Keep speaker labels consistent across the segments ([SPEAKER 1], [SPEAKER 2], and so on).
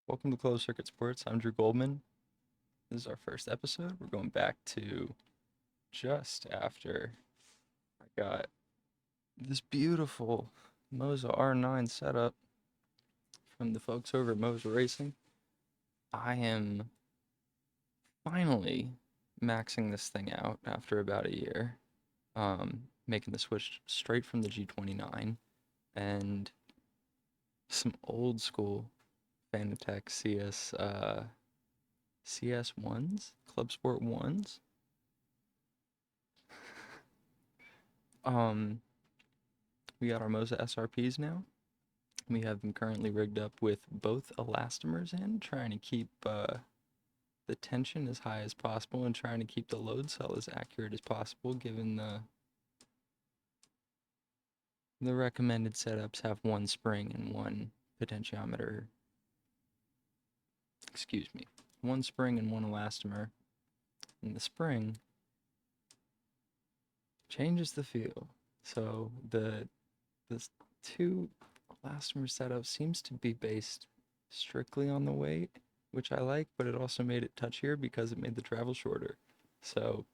[SPEAKER 1] Welcome to Closed Circuit Sports. I'm Drew Goldman. This is our first episode. We're going back to just after I got this beautiful Moza R9 setup from the folks over at Moza Racing. I am finally maxing this thing out after about a year, making the switch straight from the G29 and some old school Fanatec CS1s, Club Sport 1s. We got our Moza SRPs now. We have them currently rigged up with both elastomers in, trying to keep the tension as high as possible and trying to keep the load cell as accurate as possible, given the recommended setups have one spring and one potentiometer. Excuse me. One spring and one elastomer. And the spring changes the feel. So the two elastomer setup seems to be based strictly on the weight, which I like, but it also made it touchier because it made the travel shorter. So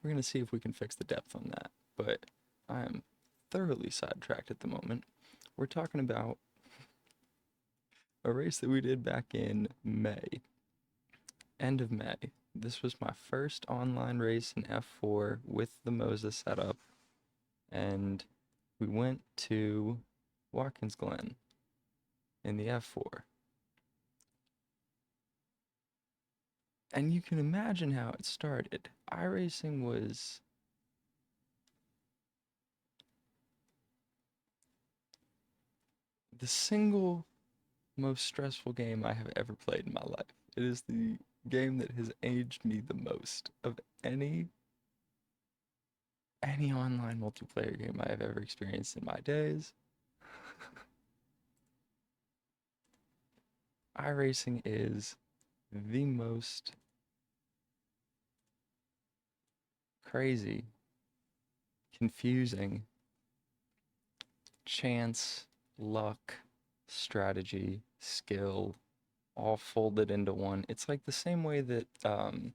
[SPEAKER 1] we're going to see if we can fix the depth on that. But I am thoroughly sidetracked at the moment. We're talking about a race that we did back in May. End of May. This was my first online race in F4 with the Moza setup, and we went to Watkins, Glen in the F4. And you can imagine how it started. iRacing was the single most stressful game I have ever played in my life. It is the game that has aged me the most of any online multiplayer game I have ever experienced in my days. iRacing is the most crazy, confusing, chance, luck, strategy, skill, all folded into one. It's like the same way that the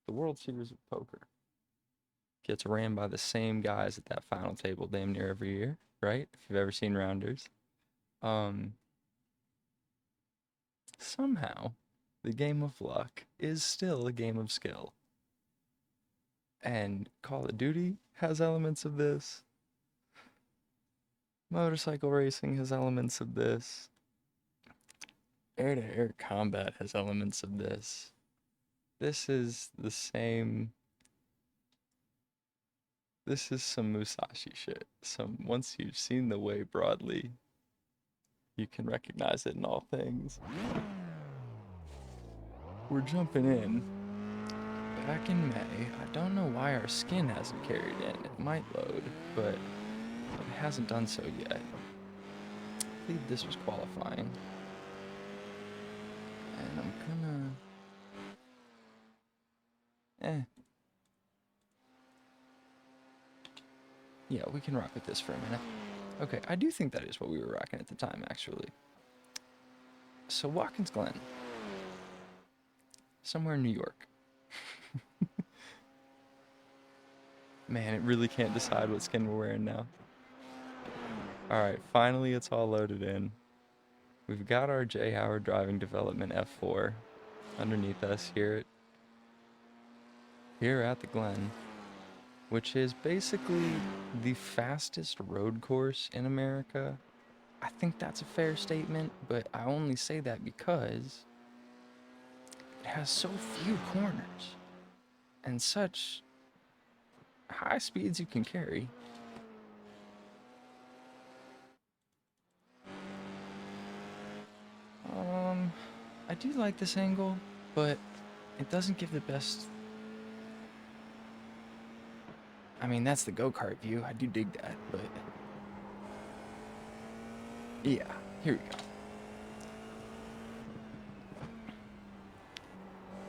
[SPEAKER 1] World Series of Poker gets ran by the same guys at that final table damn near every year, right? If you've ever seen Rounders. Somehow, the game of luck is still a game of skill. And Call of Duty has elements of this. Motorcycle racing has elements of this. Air-to-air combat has elements of this. This is the same. This is some Musashi shit. Once you've seen the way broadly, you can recognize it in all things. We're jumping in. Back in May, I don't know why our skin hasn't carried in. It might load, but it hasn't done so yet. I believe this was qualifying. And I'm gonna... Yeah, we can rock with this for a minute. Okay, I do think that is what we were rocking at the time, actually. So Watkins Glen. Somewhere in New York. Man, it really can't decide what skin we're wearing now. Alright, finally it's all loaded in. We've got our J. Howard Driving Development F4 underneath us here at the Glen, which is basically the fastest road course in America. I think that's a fair statement, but I only say that because it has so few corners and such high speeds you can carry. I do like this angle, but it doesn't give the best. I mean, that's the go-kart view. I do dig that, but yeah, here we go.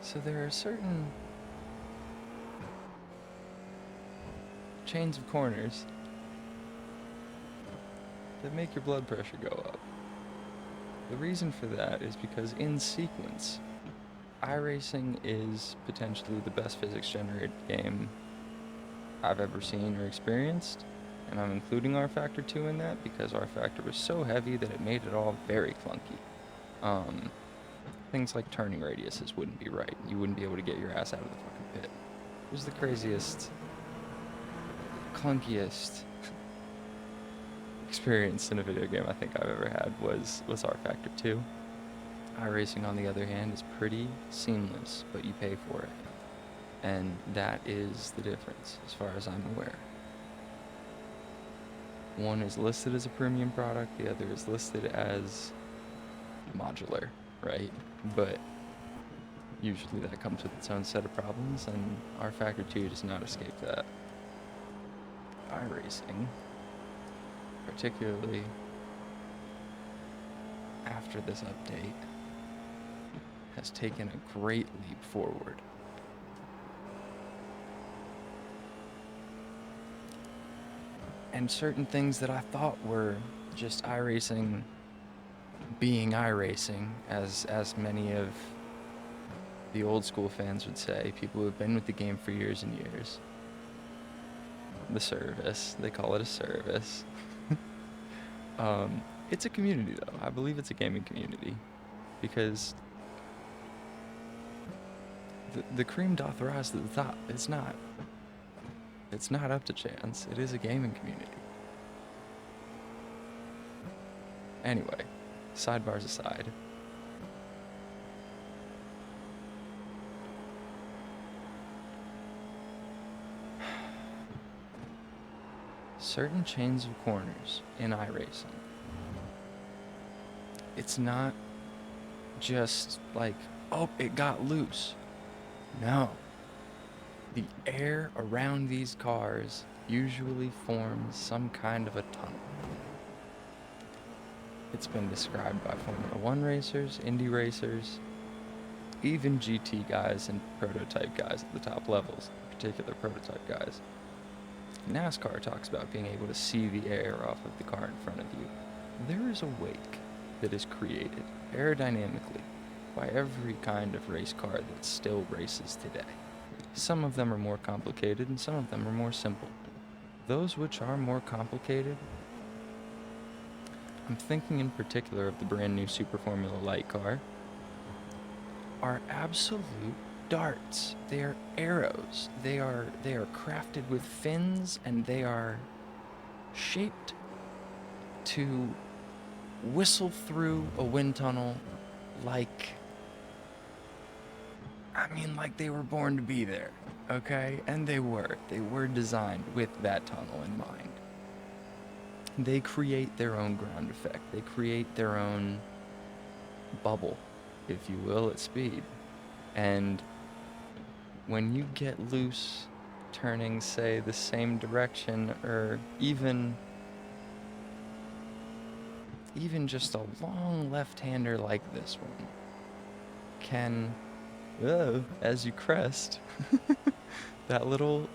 [SPEAKER 1] So there are certain chains of corners that make your blood pressure go up. The reason for that is because in sequence, iRacing is potentially the best physics-generated game I've ever seen or experienced, and I'm including R-Factor 2 in that because R-Factor was so heavy that it made it all very clunky. Things like turning radiuses wouldn't be right. You wouldn't be able to get your ass out of the fucking pit. It was the craziest, clunkiest experience in a video game I think I've ever had was R-Factor 2. iRacing, on the other hand, is pretty seamless, but you pay for it. And that is the difference, as far as I'm aware. One is listed as a premium product, the other is listed as modular, right? But usually that comes with its own set of problems, and R-Factor 2 does not escape that. iRacing, particularly after this update, has taken a great leap forward. And certain things that I thought were just iRacing being iRacing, as many of the old school fans would say, people who have been with the game for years and years. The service, they call it a service. It's a community though, I believe it's a gaming community, because the cream doth rise to the top. It's not up to chance, it is a gaming community. Anyway, sidebars aside, certain chains of corners in iRacing, it's not just like, oh, it got loose. No. The air around these cars usually forms some kind of a tunnel. It's been described by Formula 1 racers, Indy racers, even GT guys and prototype guys at the top levels, particular prototype guys. NASCAR talks about being able to see the air off of the car in front of you. There is a wake that is created aerodynamically by every kind of race car that still races today. Some of them are more complicated and some of them are more simple. Those which are more complicated, I'm thinking in particular of the brand new Super Formula Light car, are absolute darts. They are arrows. They are crafted with fins, and they are shaped to whistle through a wind tunnel like they were born to be there, okay? And they were designed with that tunnel in mind. They create their own ground effect. They create their own bubble, if you will, at speed. And when you get loose turning, say, the same direction, or even just a long left-hander like this one can, as you crest, that little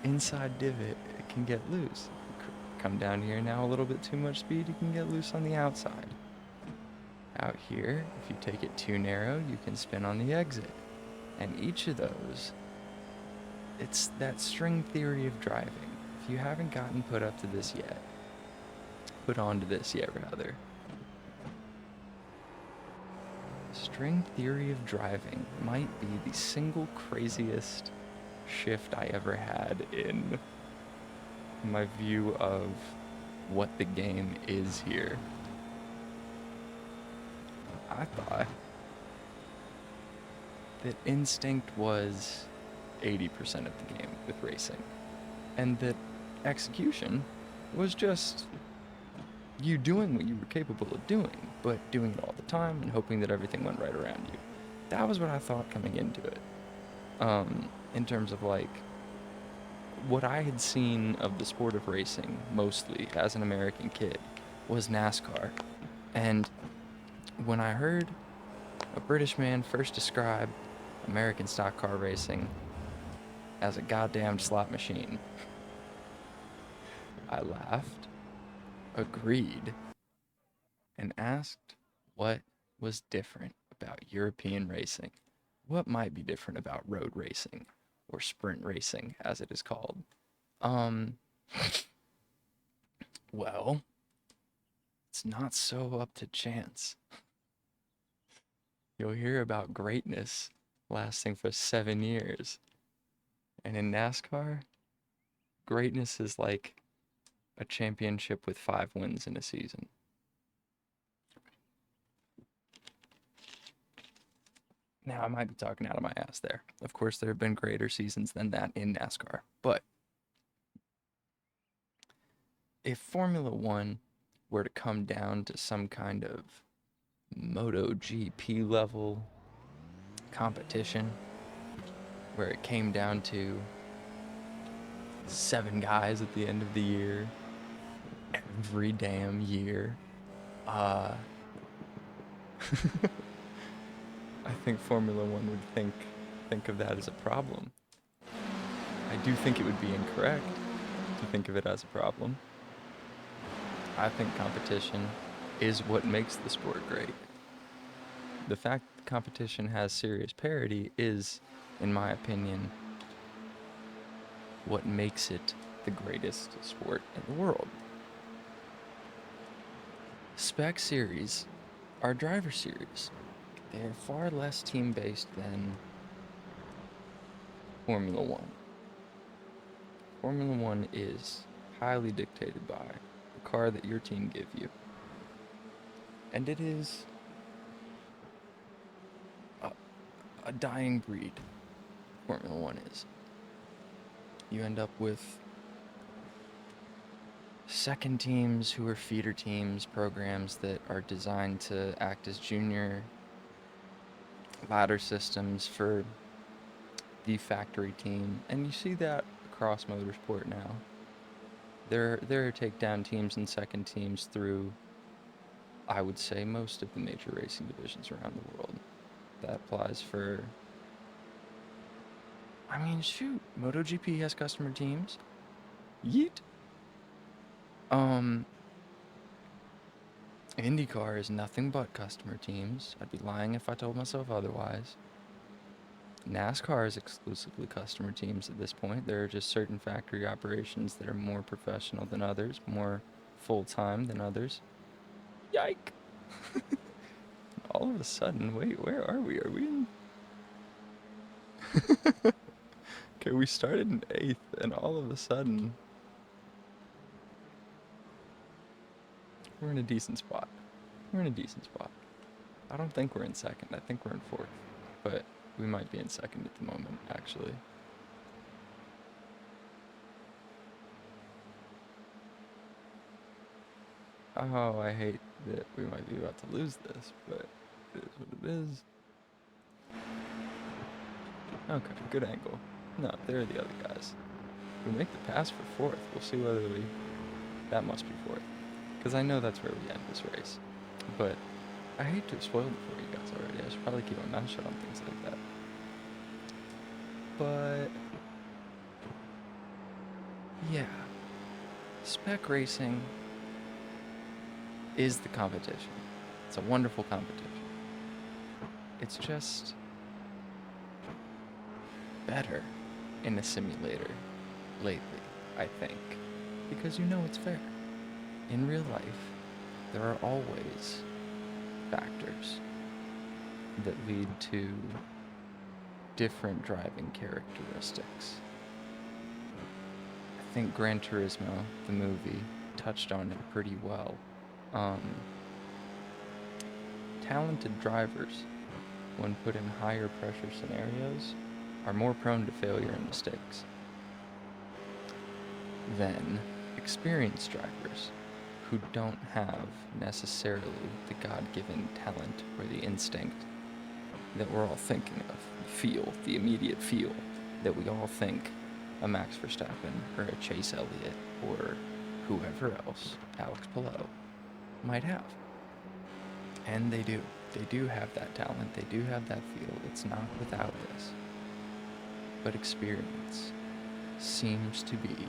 [SPEAKER 1] inside divot, it can get loose. Come down here now a little bit too much speed, you can get loose on the outside. Out here, if you take it too narrow, you can spin on the exit. And each of those, it's that string theory of driving. If you haven't gotten put onto this yet, string theory of driving might be the single craziest shift I ever had in my view of what the game is here. I thought that instinct was 80% of the game with racing, and that execution was just you doing what you were capable of doing, but doing it all the time and hoping that everything went right around you. That was what I thought coming into it. In terms of like what I had seen of the sport of racing, mostly as an American kid, was NASCAR. And when I heard a British man first describe American stock car racing as a goddamn slot machine, I laughed, agreed, and asked What was different about European racing? What might be different about road racing, or sprint racing, as it is called? Um, well, it's not so up to chance. You'll hear about greatness lasting for 7 years. And in NASCAR, greatness is like a championship with 5 wins in a season. Now, I might be talking out of my ass there. Of course, there have been greater seasons than that in NASCAR. But if Formula One were to come down to some kind of MotoGP level competition, where it came down to 7 guys at the end of the year, every damn year, I think Formula One would think of that as a problem. I do think it would be incorrect to think of it as a problem. I think competition is what makes the sport great. The fact that competition has serious parity is, in my opinion, what makes it the greatest sport in the world. Spec series are driver series. They're far less team-based than Formula One. Formula One is highly dictated by the car that your team give you. And it is a dying breed, Formula One is. You end up with second teams who are feeder teams, programs that are designed to act as junior ladder systems for the factory team, and you see that across motorsport now. There are takedown teams and second teams through, I would say, most of the major racing divisions around the world. That applies for, I mean, shoot, MotoGP has customer teams. Yeet. IndyCar is nothing but customer teams. I'd be lying if I told myself otherwise. NASCAR is exclusively customer teams at this point. There are just certain factory operations that are more professional than others, more full-time than others. Yike! All of a sudden, wait, where are we? Are we in... Okay, we started in 8th, and all of a sudden... we're in a decent spot. We're in a decent spot. I don't think we're in 2nd. I think we're in 4th. But we might be in 2nd at the moment, actually. Oh, I hate that we might be about to lose this, but it is what it is. Okay, good angle. No, there are the other guys. If we make the pass for 4th, we'll see whether we... That must be 4th. Because I know that's where we end this race. But I hate to have spoiled it for you guys already. I should probably keep my mouth shut on things like that. But... yeah. Spec racing is the competition. It's a wonderful competition. It's just better in a simulator lately, I think. Because you know it's fair. In real life, there are always factors that lead to different driving characteristics. I think Gran Turismo, the movie, touched on it pretty well. Talented drivers, when put in higher pressure scenarios, are more prone to failure and mistakes than experienced drivers who don't have necessarily the God-given talent or the instinct that we're all thinking of, the immediate feel that we all think a Max Verstappen or a Chase Elliott or whoever else, Alex Palou, might have. And they do. They do have that talent. They do have that feel. It's not without this. But experience seems to be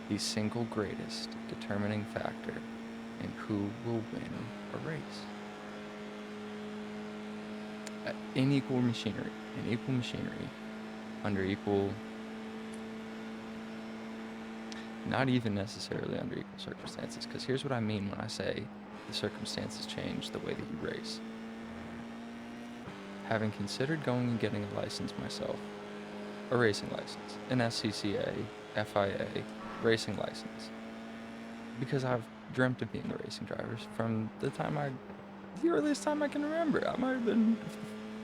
[SPEAKER 1] the single greatest determining factor in who will win a race. in equal machinery, under equal, not even necessarily under equal circumstances, because here's what I mean when I say the circumstances change the way that you race. Having considered going and getting a license myself, a racing license, an SCCA, FIA, racing license, because I've dreamt of being a racing driver from the earliest time I can remember. I might have been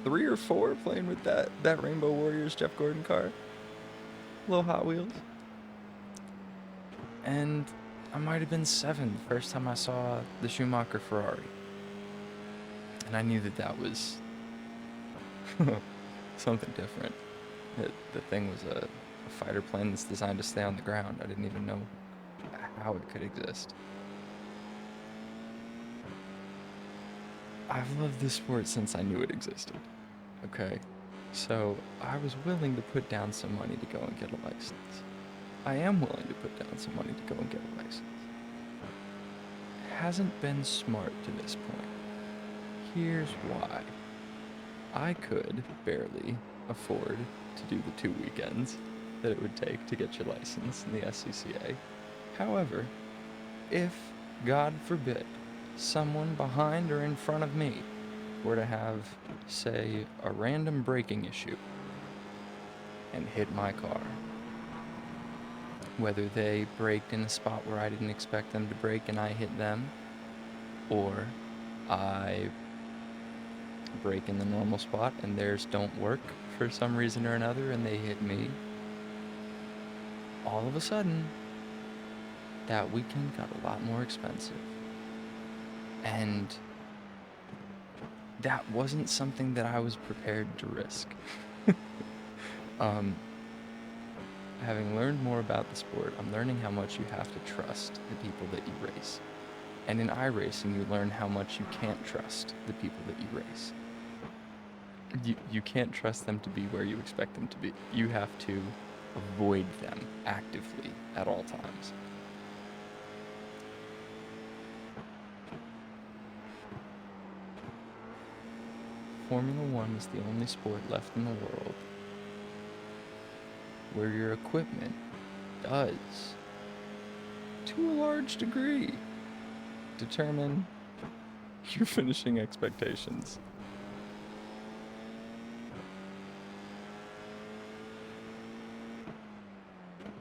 [SPEAKER 1] 3 or 4 playing with that Rainbow Warriors Jeff Gordon car, little Hot Wheels. And I might have been 7 the first time I saw the Schumacher Ferrari. And I knew that was something different. The thing was a fighter plane that's designed to stay on the ground. I didn't even know how it could exist. I've loved this sport since I knew it existed. Okay? So I was willing to put down some money to go and get a license. I am willing to put down some money to go and get a license. It hasn't been smart to this point. Here's why. I could barely afford to do the 2 weekends that it would take to get your license in the SCCA. However, if, God forbid, someone behind or in front of me were to have, say, a random braking issue and hit my car, whether they braked in a spot where I didn't expect them to brake and I hit them, or I brake in the normal spot and theirs don't work for some reason or another and they hit me, all of a sudden, that weekend got a lot more expensive. And that wasn't something that I was prepared to risk. Having learned more about the sport, I'm learning how much you have to trust the people that you race. And in iRacing, you learn how much you can't trust the people that you race. You can't trust them to be where you expect them to be. You have to avoid them actively at all times. Formula One is the only sport left in the world where your equipment does, to a large degree, determine your finishing expectations.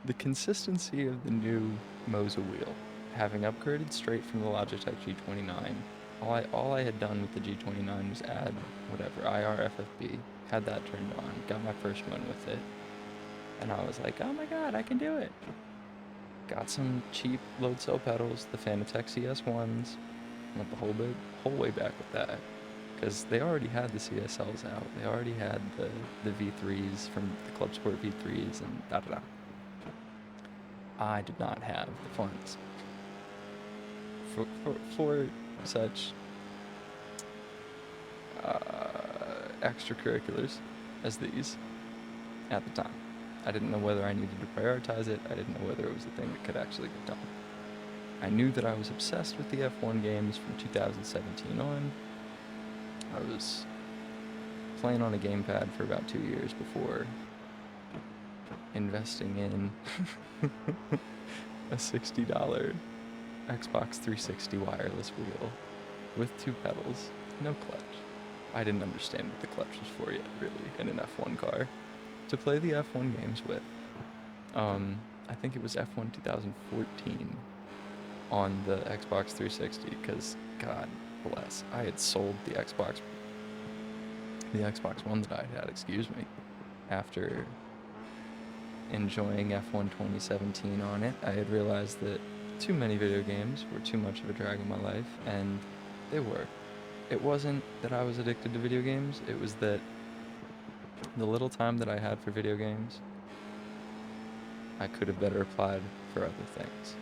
[SPEAKER 1] The consistency of the new Moza wheel, having upgraded straight from the Logitech G29, all I had done with the G29 was add whatever, IR-FFB, had that turned on, got my first win with it, and I was like, oh my god, I can do it. Got some cheap load cell pedals, the Fanatec CS1s, went the whole way back with that, because they already had the CSLs out, they already had the V3s from the Club Sport V3s and da-da-da. I did not have the funds for such extracurriculars as these at the time. I didn't know whether I needed to prioritize it. I didn't know whether it was a thing that could actually get done. I knew that I was obsessed with the F1 games from 2017 on. I was playing on a gamepad for about 2 years before investing in a $60 Xbox 360 wireless wheel with 2 pedals, no clutch. I didn't understand what the clutch was for yet, really, in an F1 car. To play the F1 games with, I think it was F1 2014 on the Xbox 360, because, God bless, I had sold the Xbox One that I had, after enjoying F1 2017 on it. I had realized that too many video games were too much of a drag in my life, and they were. It wasn't that I was addicted to video games, it was that the little time that I had for video games, I could have better applied for other things.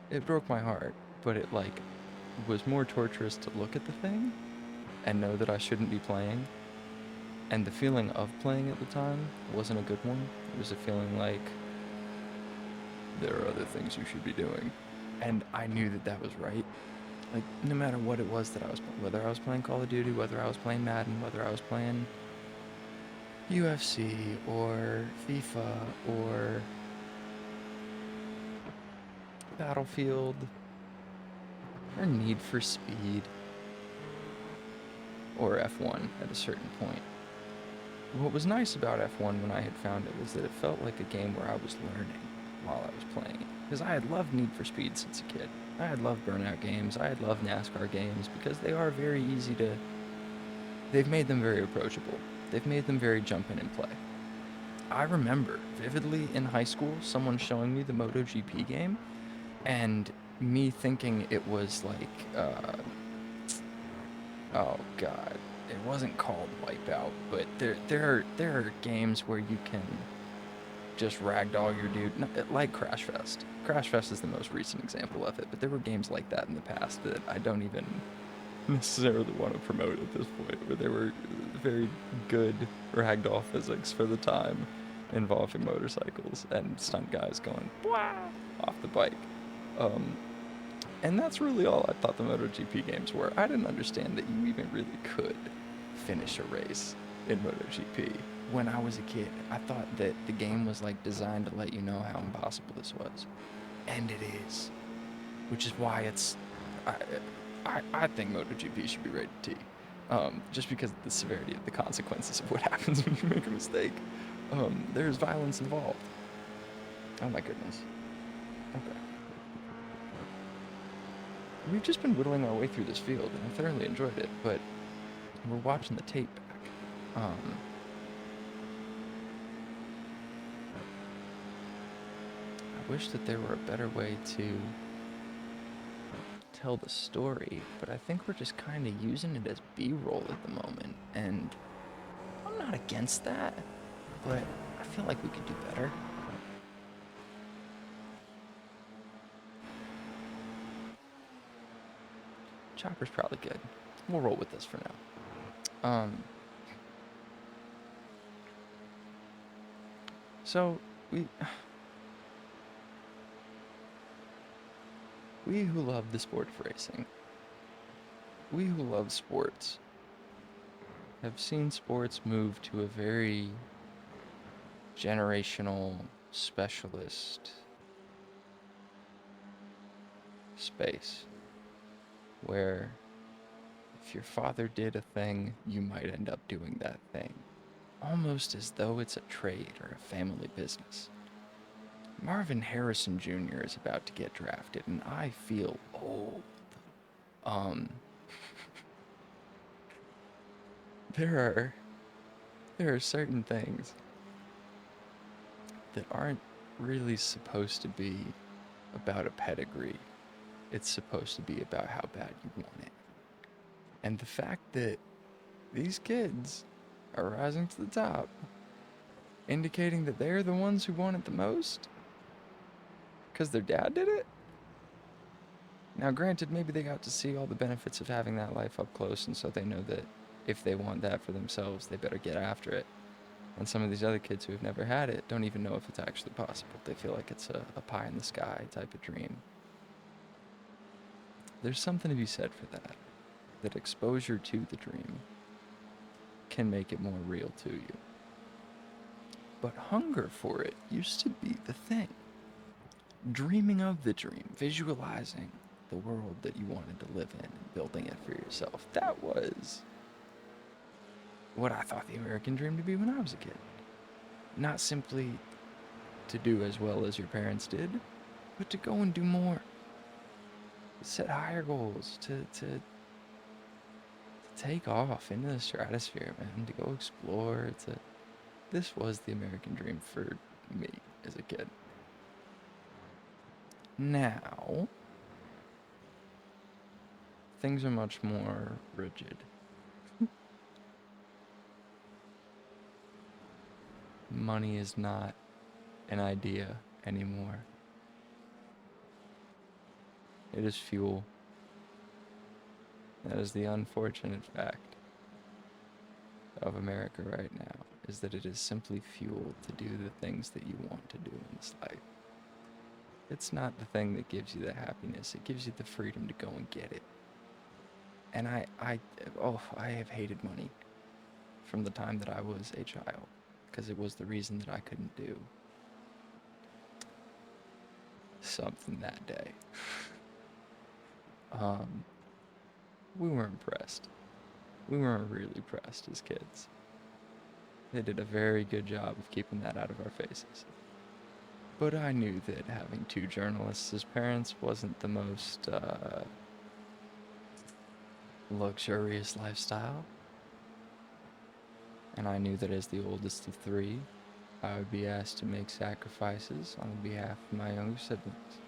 [SPEAKER 1] It broke my heart, but it, was more torturous to look at the thing and know that I shouldn't be playing. And the feeling of playing at the time wasn't a good one. It was a feeling like, there are other things you should be doing. And I knew that was right. Like, no matter what it was that I was playing, whether I was playing Call of Duty, whether I was playing Madden, whether I was playing UFC or FIFA or Battlefield or Need for Speed or F1 at a certain point. What was nice about F1 when I had found it was that it felt like a game where I was learning while I was playing it. Because I had loved Need for Speed since a kid. I had loved Burnout games. I had loved NASCAR games because they are very easy to... They've made them very approachable. They've made them very jump in and play. I remember vividly in high school someone showing me the MotoGP game and me thinking it was like, oh god, it wasn't called Wipeout, but there are games where you can just ragdoll your dude, like Crash Fest. Crash Fest is the most recent example of it, but there were games like that in the past that I don't even necessarily want to promote at this point, where there were very good ragdoll physics for the time involving motorcycles and stunt guys going off the bike. And that's really all I thought the MotoGP games were. I didn't understand that you even really could finish a race in MotoGP. When I was a kid, I thought that the game was like designed to let you know how impossible this was. And it is. Which is why it's... I think MotoGP should be rated T. Just because of the severity of the consequences of what happens when you make a mistake. There's violence involved. Oh my goodness. Okay. We've just been whittling our way through this field, and I thoroughly enjoyed it, but we're watching the tape back. I wish that there were a better way to tell the story, but I think we're just kind of using it as B-roll at the moment, and I'm not against that, but I feel like we could do better. Chopper's probably good. We'll roll with this for now. So we who love the sport of racing, we who love sports, have seen sports move to a very generational, specialist space, where if your father did a thing, you might end up doing that thing, almost as though it's a trade or a family business. Marvin Harrison Jr. is about to get drafted, and I feel old. There are certain things that aren't really supposed to be about a pedigree. It's supposed to be about how bad you want it. And the fact that these kids are rising to the top, indicating that they're the ones who want it the most, because their dad did it? Now, granted, maybe they got to see all the benefits of having that life up close, and so they know that if they want that for themselves, they better get after it. And some of these other kids who have never had it don't even know if it's actually possible. They feel like it's a pie-in-the-sky type of dream. There's something to be said for that. That exposure to the dream can make it more real to you. But hunger for it used to be the thing. Dreaming of the dream, visualizing the world that you wanted to live in and building it for yourself. That was what I thought the American dream to be when I was a kid. Not simply to do as well as your parents did, but to go and do more. To set higher goals, to take off into the stratosphere, man, to go explore. This was the American dream for me as a kid. Now, things are much more rigid. Money is not an idea anymore. It is fuel. That is the unfortunate fact of America right now, is that it is simply fuel to do the things that you want to do in this life. It's not the thing that gives you the happiness. It gives you the freedom to go and get it. And I have hated money from the time that I was a child, because it was the reason that I couldn't do something that day. We weren't impressed. We weren't really pressed as kids. They did a very good job of keeping that out of our faces. But I knew that having two journalists as parents wasn't the most luxurious lifestyle. And I knew that as the oldest of three, I would be asked to make sacrifices on behalf of my younger siblings.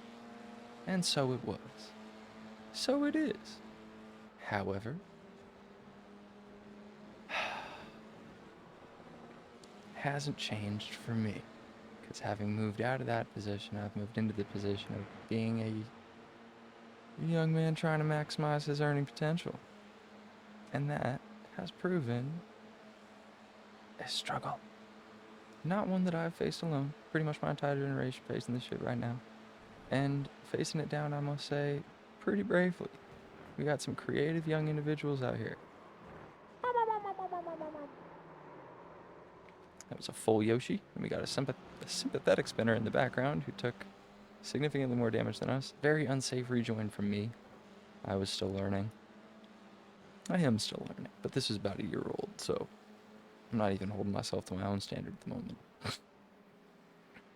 [SPEAKER 1] And so it was. So it is. However, hasn't changed for me. Because having moved out of that position, I've moved into the position of being a young man trying to maximize his earning potential. And that has proven a struggle. Not one that I've faced alone. Pretty much my entire generation facing this shit right now. And facing it down, I must say, pretty bravely. We got some creative young individuals out here. That was a full Yoshi, and we got a sympathetic spinner in the background who took significantly more damage than us. Very unsafe rejoin from me. I was still learning. I am still learning, but this is about a year old, so I'm not even holding myself to my own standard at the moment.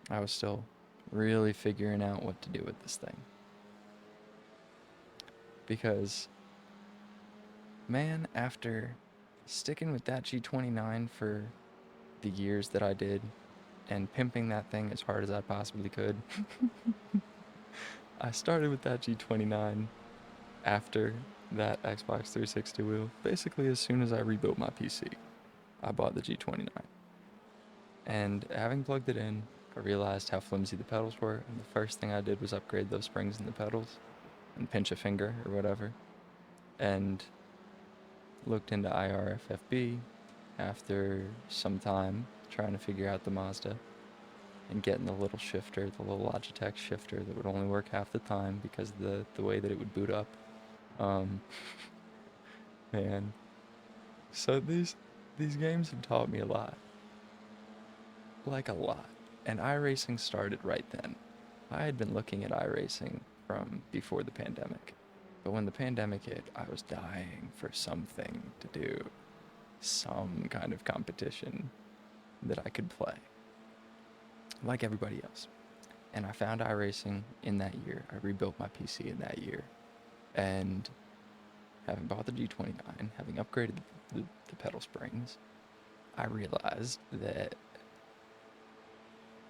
[SPEAKER 1] I was still really figuring out what to do with this thing. Because, man, after sticking with that G29 for the years that I did, and pimping that thing as hard as I possibly could, I started with that G29 after that Xbox 360 wheel. Basically, as soon as I rebuilt my PC, I bought the G29. And having plugged it in, I realized how flimsy the pedals were, and the first thing I did was upgrade those springs in the pedals and pinch a finger or whatever, and looked into IRFFB after some time trying to figure out the Mazda and getting the little shifter, the little Logitech shifter that would only work half the time because of the way that it would boot up. Man. So these games have taught me a lot. Like a lot. And iRacing started right then. I had been looking at iRacing from before the pandemic. But when the pandemic hit, I was dying for something to do. Some kind of competition that I could play. Like everybody else. And I found iRacing in that year. I rebuilt my PC in that year. And having bought the G29, having upgraded the pedal springs, I realized that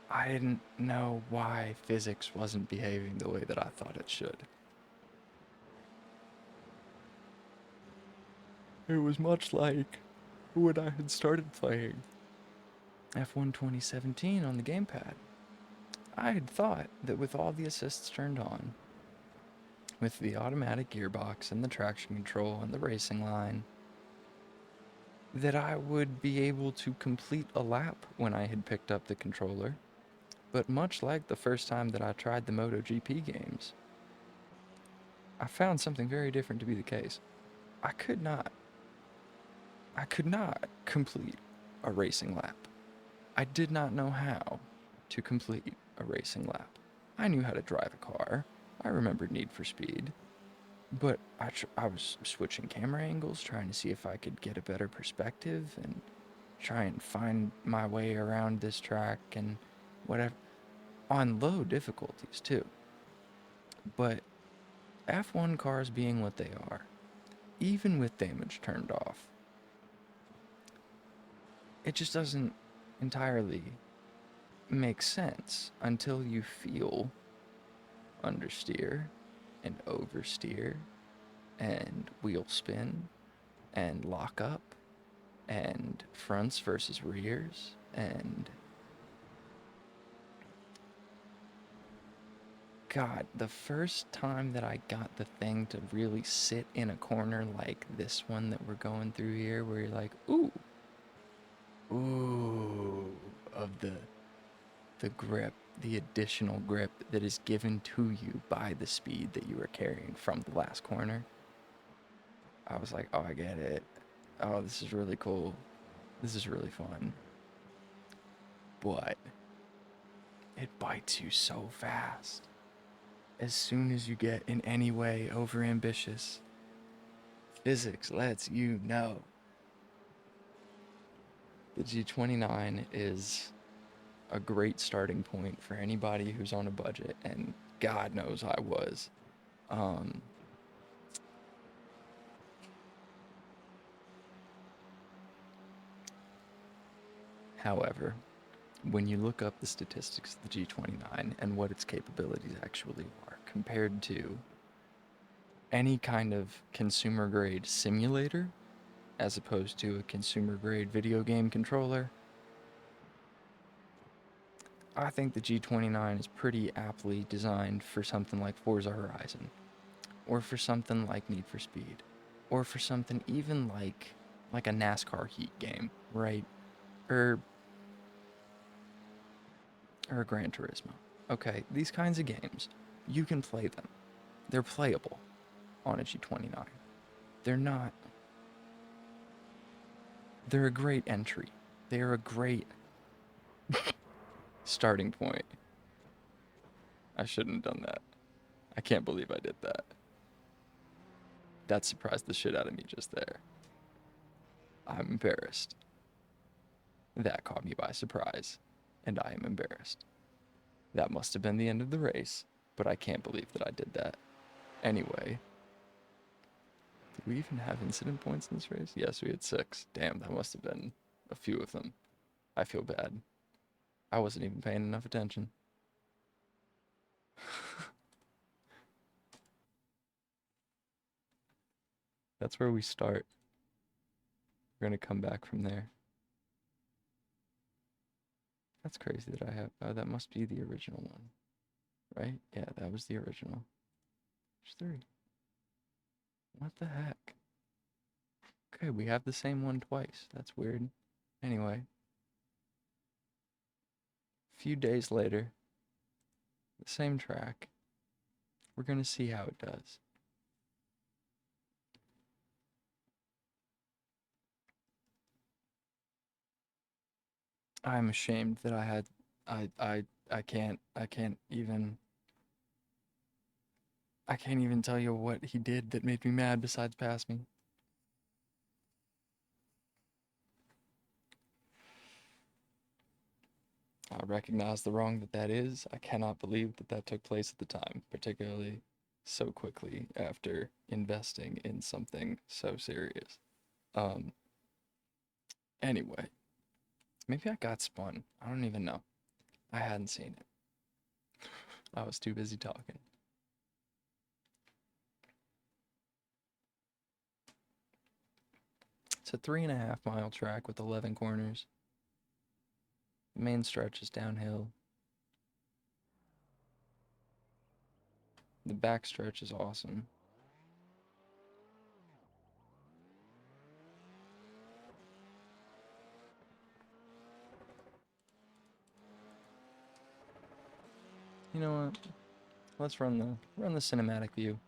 [SPEAKER 1] I didn't know why physics wasn't behaving the way that I thought it should. It was much like when I had started playing F1 2017 on the gamepad. I had thought that with all the assists turned on, with the automatic gearbox and the traction control and the racing line, that I would be able to complete a lap when I had picked up the controller. But much like the first time that I tried the MotoGP games, I found something very different to be the case. I could not complete a racing lap. I did not know how to complete a racing lap. I knew how to drive a car. I remembered Need for Speed. But I was switching camera angles, trying to see if I could get a better perspective and try and find my way around this track and whatever. On low difficulties, too. But F1 cars being what they are, even with damage turned off, it just doesn't entirely make sense until you feel understeer and oversteer and wheel spin and lock up and fronts versus rears and God, the first time that I got the thing to really sit in a corner like this one that we're going through here, where you're like, ooh, of the grip, the additional grip that is given to you by the speed that you are carrying from the last corner. I was like, oh, I get it. Oh, this is really cool. This is really fun. But it bites you so fast. As soon as you get in any way overambitious, physics lets you know. The G29 is a great starting point for anybody who's on a budget, and God knows I was. However, when you look up the statistics of the G29 and what its capabilities actually are compared to any kind of consumer grade simulator, as opposed to a consumer grade video game controller, I think the G29 is pretty aptly designed for something like Forza Horizon, or for something like Need for Speed, or for something even like a NASCAR Heat game, right? Or Gran Turismo. Okay, these kinds of games, you can play them. They're playable on a G29. They're not. They're a great entry. They're a great starting point. I shouldn't have done that. I can't believe I did that. That surprised the shit out of me just there. I'm embarrassed. That caught me by surprise, and I am embarrassed. That must have been the end of the race, but I can't believe that I did that. Anyway, did we even have incident points in this race? Yes, we had 6. Damn, that must have been a few of them. I feel bad. I wasn't even paying enough attention. That's where we start. We're gonna come back from there. That's crazy that I have. Oh, that must be the original one, right? Yeah, that was the original. There's 3. What the heck? Okay, we have the same one twice. That's weird. Anyway, a few days later, the same track. We're gonna see how it does. I'm ashamed that I can't even tell you what he did that made me mad besides pass me. I recognize the wrong that is. I cannot believe that took place at the time, particularly so quickly after investing in something so serious. Anyway, maybe I got spun. I don't even know. I hadn't seen it. I was too busy talking. It's a 3.5 mile track with 11 corners. The main stretch is downhill. The back stretch is awesome. You know what? Let's run the cinematic view.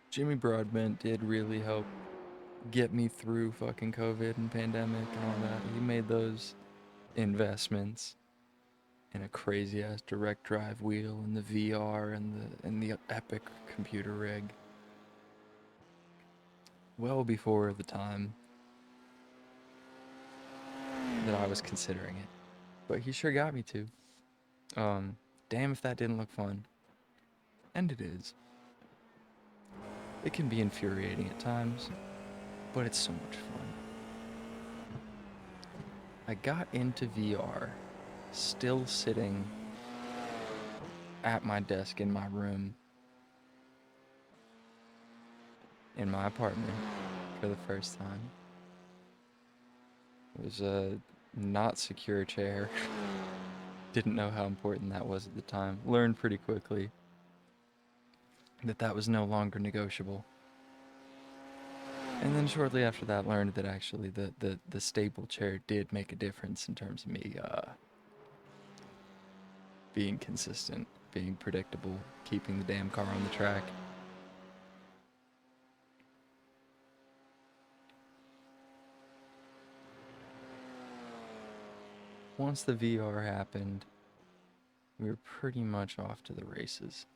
[SPEAKER 1] Jimmy Broadbent did really help get me through fucking COVID and pandemic and all that. He made those investments in a crazy ass direct drive wheel and the VR and the epic computer rig. Well before the time that I was considering it. But he sure got me to. Damn if that didn't look fun. And it is. It can be infuriating at times, but it's so much fun. I got into VR still sitting at my desk in my room, in my apartment, for the first time. It was a not secure chair. Didn't know how important that was at the time. Learned pretty quickly that that was no longer negotiable. And then shortly after that, learned that actually the stable chair did make a difference in terms of me being consistent, being predictable, keeping the damn car on the track. Once the VR happened, we were pretty much off to the races.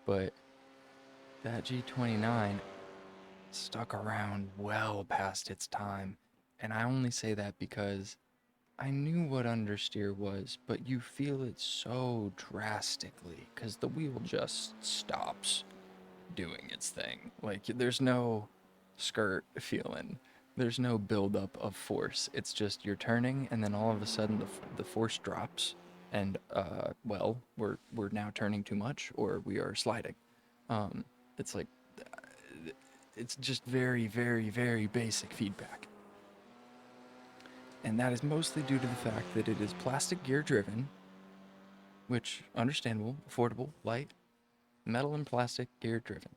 [SPEAKER 1] But that G29 stuck around well past its time. And I only say that because I knew what understeer was, but you feel it so drastically because the wheel just stops doing its thing. Like, there's no skirt feeling. There's no buildup of force. It's just you're turning, and then all of a sudden the force drops, and well, we're now turning too much, or we are sliding. It's like it's just very, very, very basic feedback, and that is mostly due to the fact that it is plastic gear driven, which understandable, affordable, light, metal and plastic gear driven.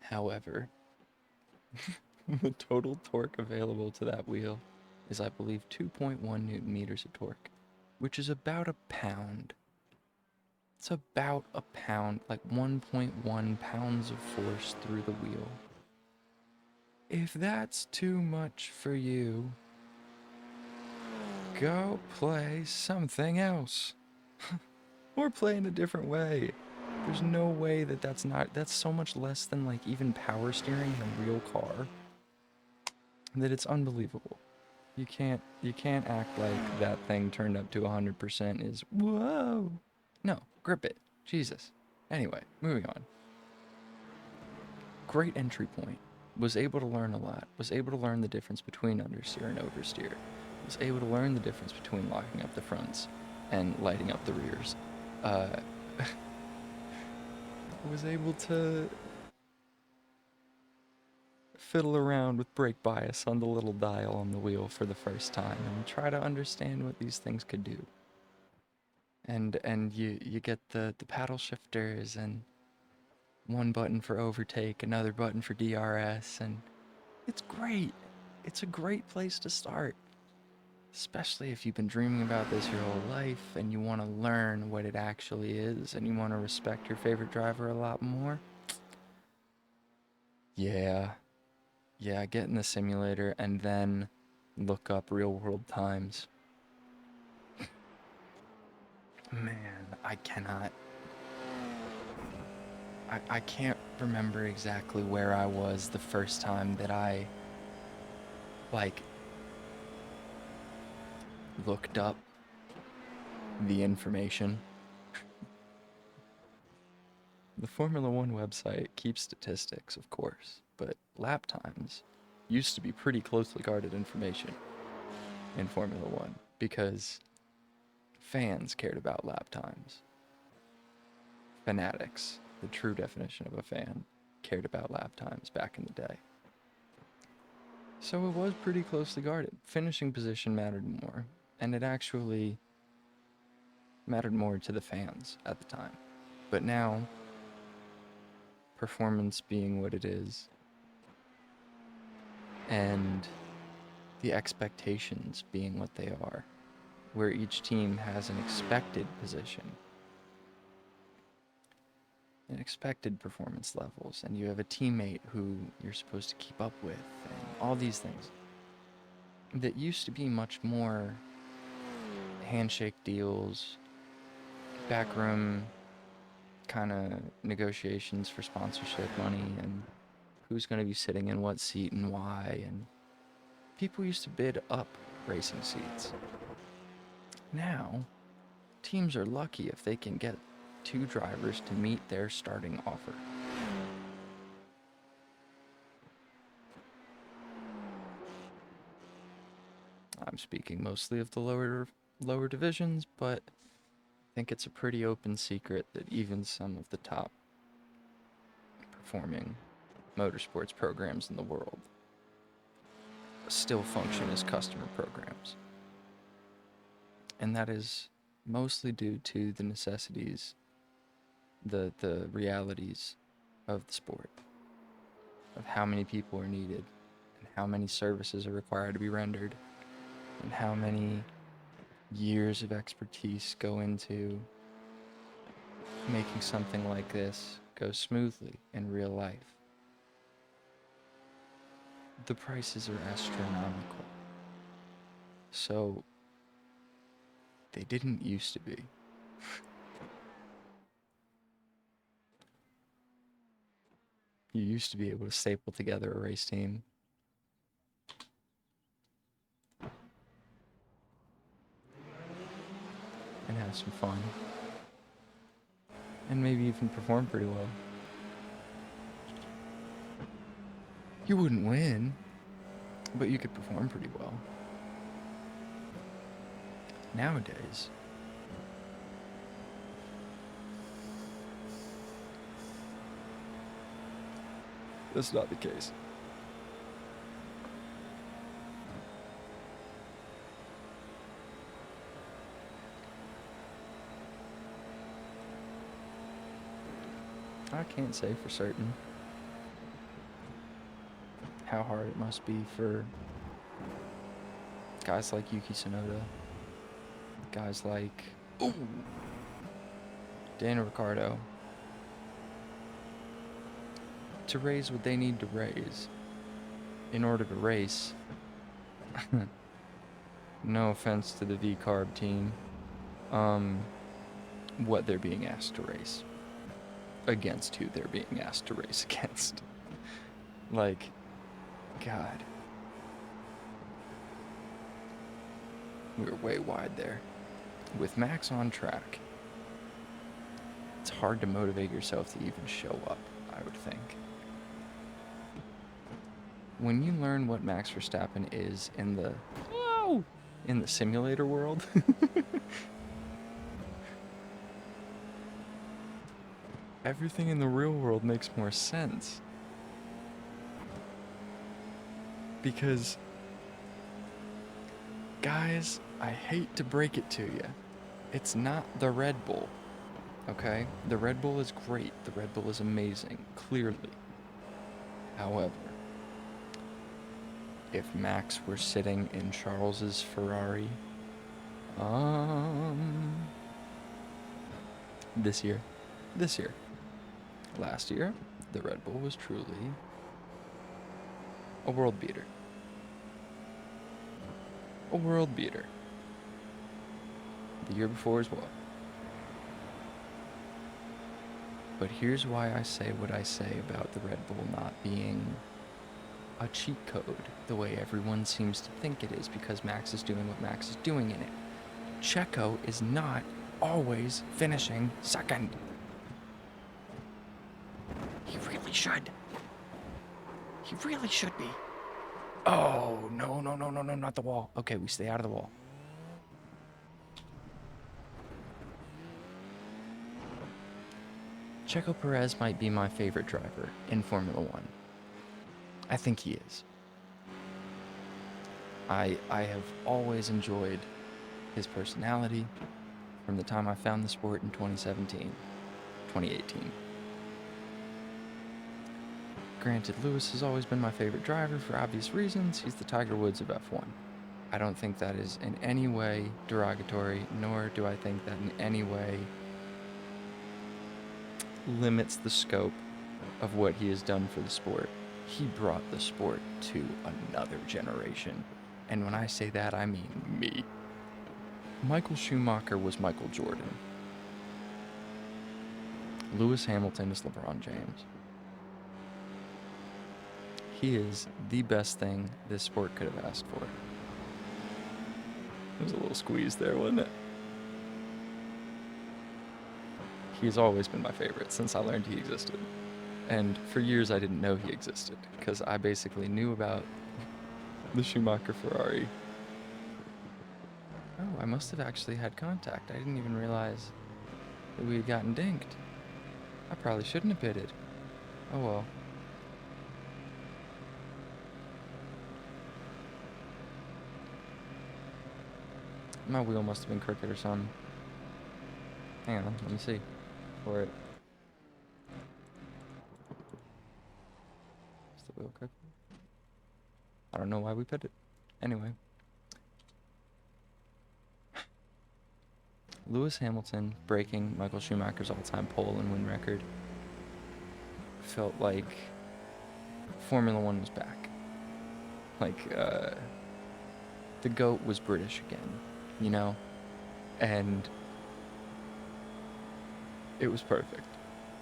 [SPEAKER 1] However, the total torque available to that wheel is, I believe, 2.1 Newton meters of torque, which is about a pound. It's about a pound, like 1.1 pounds of force through the wheel. If that's too much for you, go play something else. Or play in a different way. There's no way that that's so much less than like even power steering in a real car that it's unbelievable. You can't act like that thing turned up to 100% is whoa. No, grip it. Jesus. Anyway, moving on. Great entry point. Was able to learn a lot. Was able to learn the difference between understeer and oversteer. Was able to learn the difference between locking up the fronts and lighting up the rears. Was able to fiddle around with brake bias on the little dial on the wheel for the first time and try to understand what these things could do. And you get the paddle shifters and one button for overtake, another button for DRS, and it's great. It's a great place to start. Especially if you've been dreaming about this your whole life and you want to learn what it actually is and you want to respect your favorite driver a lot more. Yeah, get in the simulator and then look up real world times. Man, I can't remember exactly where I was the first time that I, like, looked up the information. The Formula One website keeps statistics, of course, but lap times used to be pretty closely guarded information in Formula One because fans cared about lap times. Fanatics, the true definition of a fan, cared about lap times back in the day. So it was pretty closely guarded. Finishing position mattered more, and it actually mattered more to the fans at the time. But now, performance being what it is, and the expectations being what they are, where each team has an expected position, and expected performance levels, and you have a teammate who you're supposed to keep up with, and all these things. That used to be much more handshake deals, backroom kind of negotiations for sponsorship money, and who's going to be sitting in what seat and why, and people used to bid up racing seats. Now, teams are lucky if they can get 2 drivers to meet their starting offer. I'm speaking mostly of the lower divisions, but think it's a pretty open secret that even some of the top performing motorsports programs in the world still function as customer programs. And that is mostly due to the necessities, the realities of the sport, of how many people are needed, and how many services are required to be rendered, and how many years of expertise go into making something like this go smoothly in real life. The prices are astronomical. So, they didn't used to be. You used to be able to staple together a race team. And have some fun. And maybe even perform pretty well. You wouldn't win, but you could perform pretty well. Nowadays, that's not the case. I can't say for certain how hard it must be for guys like Yuki Tsunoda, guys like Daniel Ricciardo, to raise what they need to raise in order to race. No offense to the V-Carb team, what they're being asked to race against who they're being asked to race against. Like, God. We were way wide there. With Max on track, it's hard to motivate yourself to even show up, I would think. When you learn what Max Verstappen is in the simulator world, everything in the real world makes more sense. Because, guys, I hate to break it to you, it's not the Red Bull, okay? The Red Bull is great, the Red Bull is amazing, clearly. However, if Max were sitting in Charles's Ferrari, this year, last year, the Red Bull was truly a world beater. A world beater. The year before as well. But here's why I say what I say about the Red Bull not being a cheat code the way everyone seems to think it is, because Max is doing what Max is doing in it. Checo is not always finishing second. He really should. He really should be. Oh, no, not the wall. Okay, we stay out of the wall. Checo Perez might be my favorite driver in Formula One. I think he is. I have always enjoyed his personality from the time I found the sport in 2018. Granted, Lewis has always been my favorite driver for obvious reasons. He's the Tiger Woods of F1. I don't think that is in any way derogatory, nor do I think that in any way limits the scope of what he has done for the sport. He brought the sport to another generation. And when I say that, I mean me. Michael Schumacher was Michael Jordan. Lewis Hamilton is LeBron James. He is the best thing this sport could have asked for. There was a little squeeze there, wasn't it? He's always been my favorite since I learned he existed. And for years I didn't know he existed, because I basically knew about the Schumacher Ferrari. Oh, I must have actually had contact. I didn't even realize that we had gotten dinked. I probably shouldn't have pitted. Oh well. My wheel must have been crooked or something. Hang on, let me see. For it. Is the wheel crooked? I don't know why we pitted. Anyway. Lewis Hamilton breaking Michael Schumacher's all-time pole and win record. Felt like Formula One was back. Like, the GOAT was British again, you know? And it was perfect.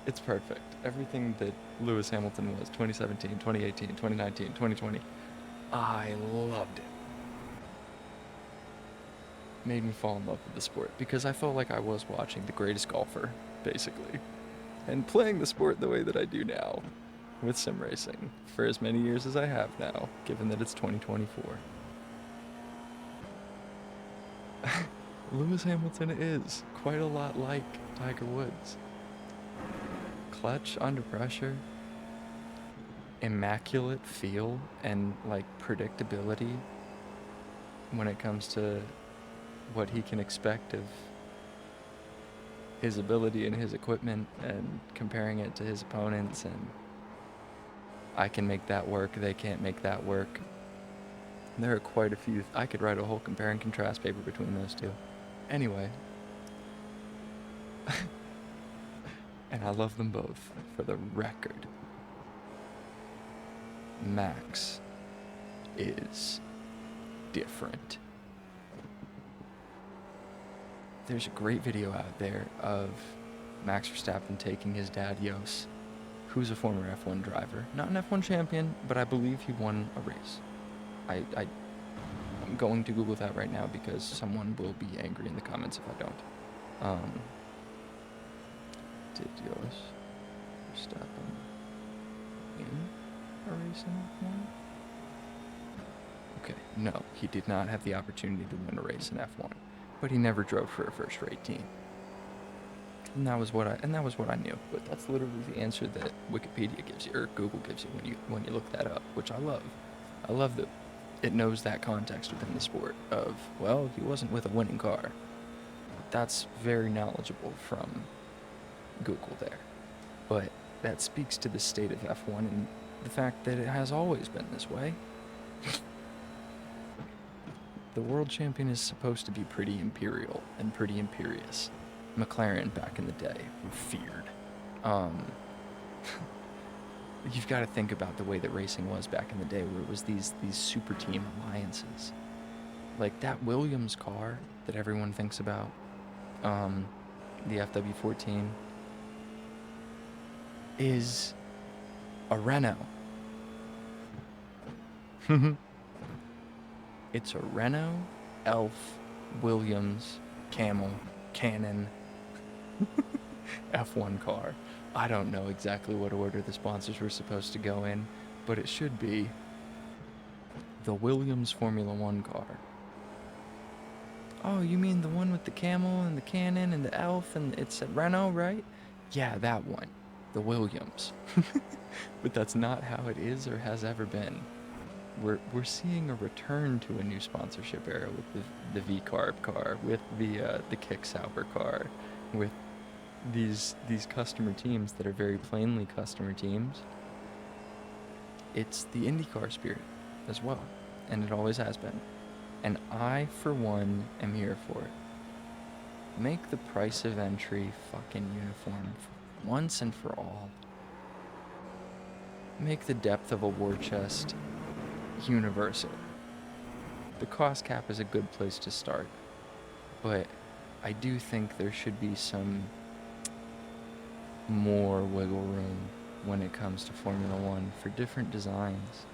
[SPEAKER 1] It's perfect. Everything that Lewis Hamilton was, 2017, 2018, 2019, 2020, I loved it. Made me fall in love with the sport because I felt like I was watching the greatest golfer, basically. And playing the sport the way that I do now, with sim racing, for as many years as I have now, given that it's 2024. Lewis Hamilton is quite a lot like Tiger Woods. Clutch under pressure, immaculate feel, and like predictability when it comes to what he can expect of his ability and his equipment, and comparing it to his opponents, and I can make that work, they can't make that work. There are quite a few. I could write a whole compare and contrast paper between those two. Anyway. And I love them both, for the record. Max is different. There's a great video out there of Max Verstappen taking his dad, Jos, who's a former F1 driver. Not an F1 champion, but I believe he won a race. I'm going to Google that right now because someone will be angry in the comments if I don't. Did Jos Verstappen win a race in F1? Okay, no, he did not have the opportunity to win a race in F1. But he never drove for a first-rate team. And that was what I knew. But that's literally the answer that Wikipedia gives you, or Google gives you when you look that up, which I love. I love that it knows that context within the sport of, well, he wasn't with a winning car. That's very knowledgeable from Google there. But that speaks to the state of F1 and the fact that it has always been this way. The world champion is supposed to be pretty imperial and pretty imperious. McLaren back in the day were feared. You've got to think about the way that racing was back in the day, where it was these super team alliances. Like that Williams car that everyone thinks about, the FW14, is a Renault. It's a Renault, Elf, Williams, Camel, Canon, F1 car. I don't know exactly what order the sponsors were supposed to go in, but it should be the Williams Formula One car. Oh, you mean the one with the Camel and the Canon and the Elf and it's at Renault, right? Yeah, that one. The Williams. But that's not how it is or has ever been. We're seeing a return to a new sponsorship era with the V-Carb car, with the Kick Sauber car, with these customer teams that are very plainly customer teams. It's the IndyCar spirit as well, and it always has been. And I, for one, am here for it. Make the price of entry fucking uniform once and for all. Make the depth of a war chest universal. The cost cap is a good place to start, but I do think there should be some more wiggle room when it comes to Formula One for different designs.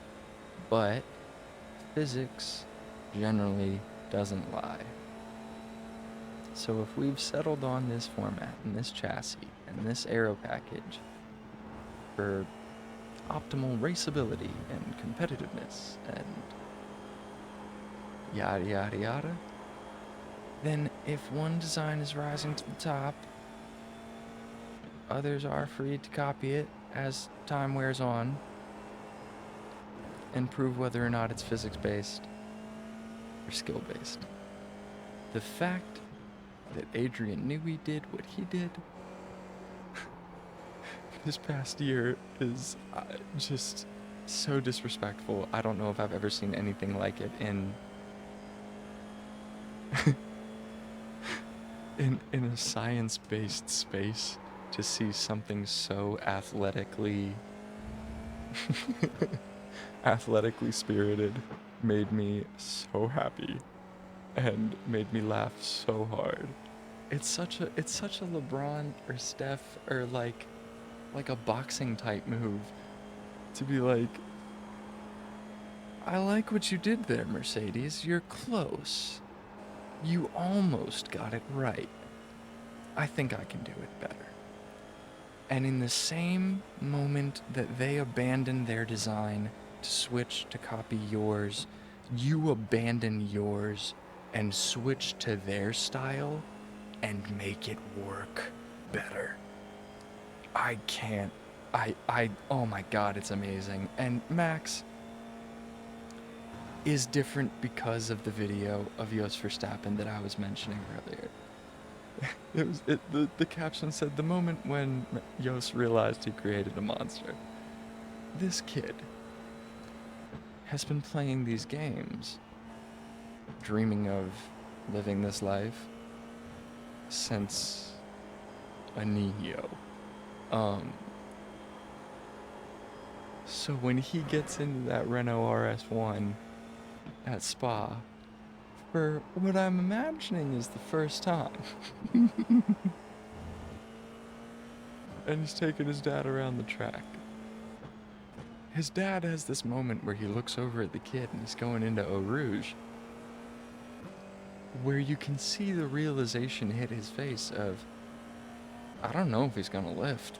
[SPEAKER 1] But physics generally doesn't lie. So if we've settled on this format and this chassis and this aero package for optimal raceability and competitiveness and yada yada yada, then if one design is rising to the top Others are free to copy it as time wears on and prove whether or not it's physics-based or skill-based. The fact that Adrian knew he did what he did this past year is just so disrespectful. I don't know if I've ever seen anything like it in in a science-based space. To see something so athletically spirited made me so happy and made me laugh so hard. It's such a LeBron or Steph or like a boxing type move to be like, I like what you did there, Mercedes. You're close. You almost got it right. I think I can do it better. And in the same moment that they abandon their design to switch to copy yours, you abandon yours and switch to their style and make it work better. Oh my God, it's amazing. And Max is different because of the video of Jos Verstappen that I was mentioning earlier. The caption said, the moment when Jos realized he created a monster. This kid has been playing these games, dreaming of living this life since a niño. So when he gets into that Renault RS1 at Spa, for what I'm imagining is the first time. And he's taking his dad around the track. His dad has this moment where he looks over at the kid and he's going into Eau Rouge, where you can see the realization hit his face of, I don't know if he's gonna lift.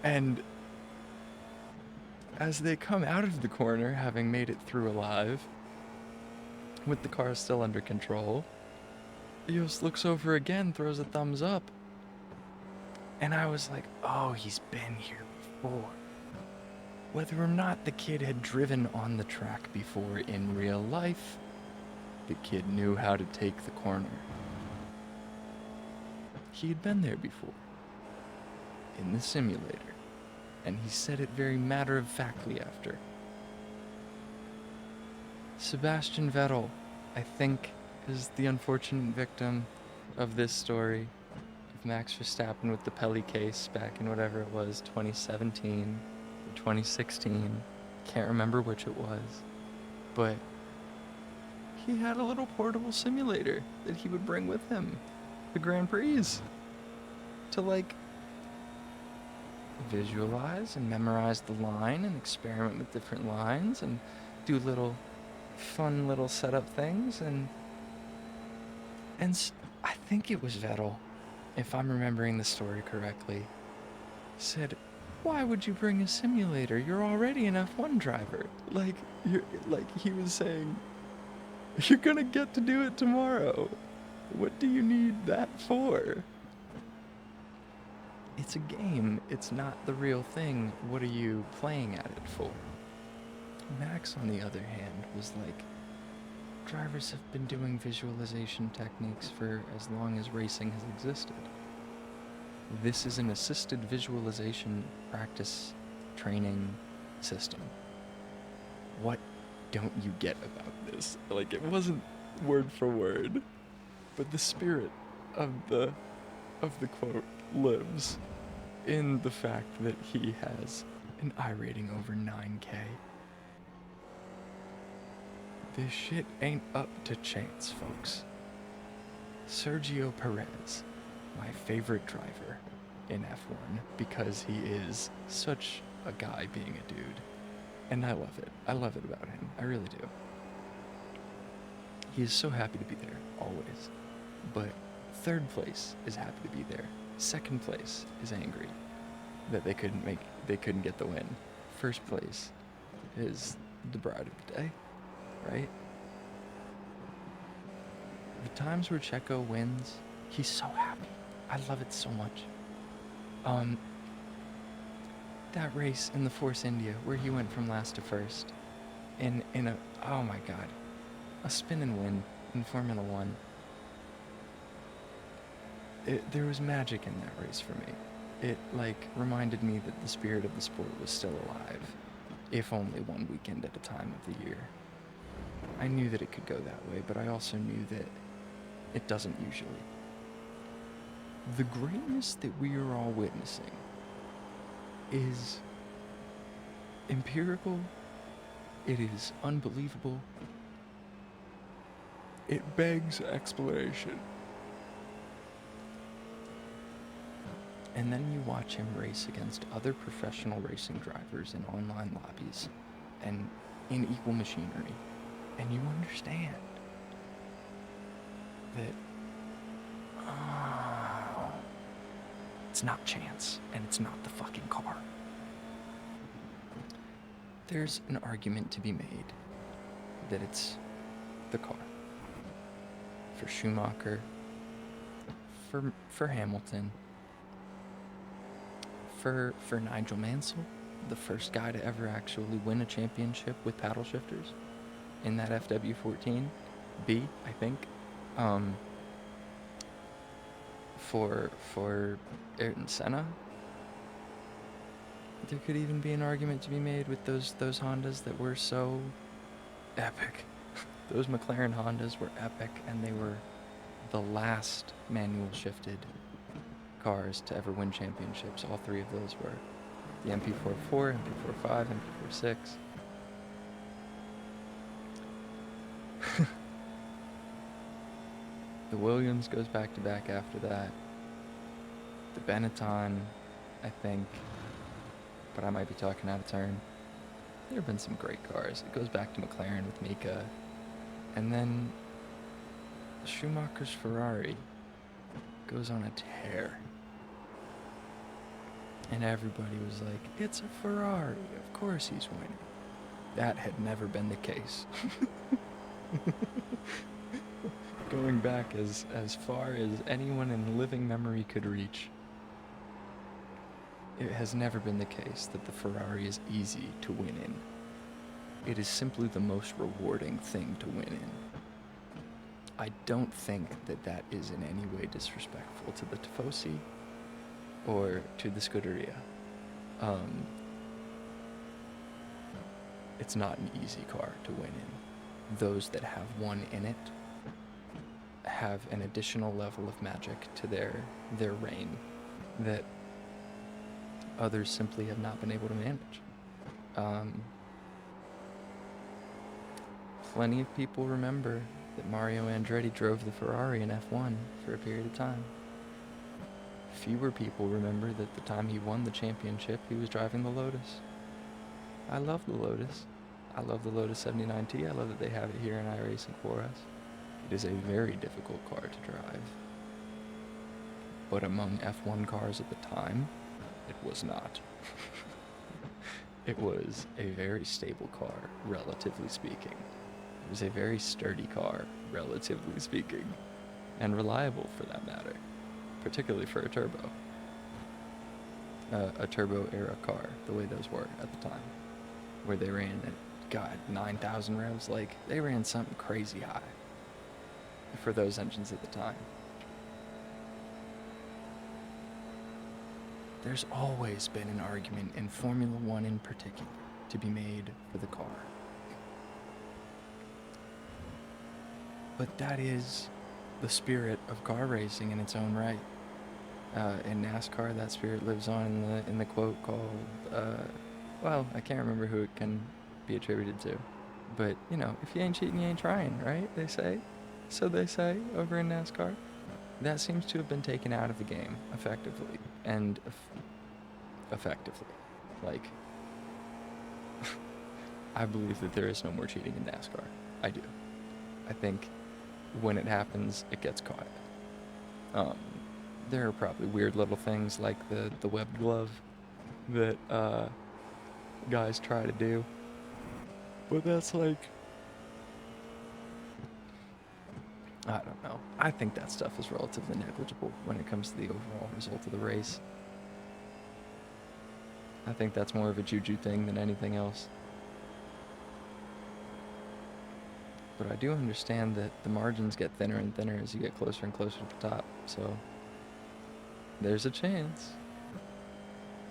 [SPEAKER 1] And as they come out of the corner, having made it through alive, with the car still under control, Jos looks over again, throws a thumbs up. And I was like, oh, he's been here before. Whether or not the kid had driven on the track before in real life, the kid knew how to take the corner. He had been there before, in the simulator, and he said it very matter-of-factly after. Sebastian Vettel, I think, is the unfortunate victim of this story of Max Verstappen with the Pelly case back in whatever it was, 2017 or 2016. Can't remember which it was. But he had a little portable simulator that he would bring with him to Grand Prix to, like, visualize and memorize the line and experiment with different lines and do little fun little setup things. And I think it was Vettel, if I'm remembering the story correctly, said, why would you bring a simulator? You're already an F1 driver. Like he was saying, you're gonna get to do it tomorrow. What do you need that for? It's a game. It's not the real thing. What are you playing at it for? Max, on the other hand, was like, drivers have been doing visualization techniques for as long as racing has existed. This is an assisted visualization practice training system. What don't you get about this? Like, it wasn't word for word, but the spirit of the quote lives in the fact that he has an iRating over 9K. This shit ain't up to chance, folks. Sergio Perez, my favorite driver in F1, because he is such a guy being a dude. And I love it. I love it about him. I really do. He is so happy to be there, always. But third place is happy to be there. Second place is angry that they couldn't get the win. First place is the bride of the day, right? The times where Checo wins, he's so happy. I love it so much. Um, that race in the Force India where he went from last to first, in a, oh my God, a spin and win in Formula One. There was magic in that race for me. It, like, reminded me that the spirit of the sport was still alive, if only one weekend at a time of the year. I knew that it could go that way, but I also knew that it doesn't usually. The greatness that we are all witnessing is empirical, it is unbelievable, it begs explanation. And then you watch him race against other professional racing drivers in online lobbies and in equal machinery, and you understand that, oh, it's not chance, and it's not the fucking car. There's an argument to be made that it's the car. For Schumacher, for Hamilton, for Nigel Mansell, the first guy to ever actually win a championship with paddle shifters in that FW14B, I think. For Ayrton Senna, there could even be an argument to be made with those Hondas that were so epic. Those McLaren Hondas were epic, and they were the last manual shifted cars to ever win championships. All three of those were the MP44, MP45, MP46. The Williams goes back to back after that. The Benetton, I think, but I might be talking out of turn. There have been some great cars. It goes back to McLaren with Mika. And then Schumacher's Ferrari goes on a tear. And everybody was like, it's a Ferrari, of course he's winning. That had never been the case. Going back as far as anyone in living memory could reach, it has never been the case that the Ferrari is easy to win in. It is simply the most rewarding thing to win in. I don't think that that is in any way disrespectful to the Tifosi or to the Scuderia. It's not an easy car to win in. Those that have won in it have an additional level of magic to their reign that others simply have not been able to manage. Plenty of people remember that Mario Andretti drove the Ferrari in F1 for a period of time. Fewer people remember that the time he won the championship, he was driving the Lotus. I love the Lotus. I love the Lotus 79T. I love that they have it here in iRacing for us. It is a very difficult car to drive. But among F1 cars at the time, it was not. It was a very stable car, relatively speaking. It was a very sturdy car, relatively speaking, and reliable for that matter, particularly for a turbo. A turbo era car, the way those were at the time, where they ran at, God, 9,000 revs. Like, they ran something crazy high for those engines at the time. There's always been an argument in Formula One in particular to be made for the car. But that is the spirit of car racing in its own right. In NASCAR, that spirit lives on in the quote called, well, I can't remember who it can be attributed to. But, you know, if you ain't cheating, you ain't trying, right? They say. So they say over in NASCAR. That seems to have been taken out of the game, effectively. And effectively. Like, I believe that there is no more cheating in NASCAR. I do. I think when it happens, it gets caught. There are probably weird little things like the webbed glove that guys try to do. But that's like, I don't know. I think that stuff is relatively negligible when it comes to the overall result of the race. I think that's more of a juju thing than anything else. But I do understand that the margins get thinner and thinner as you get closer and closer to the top, so there's a chance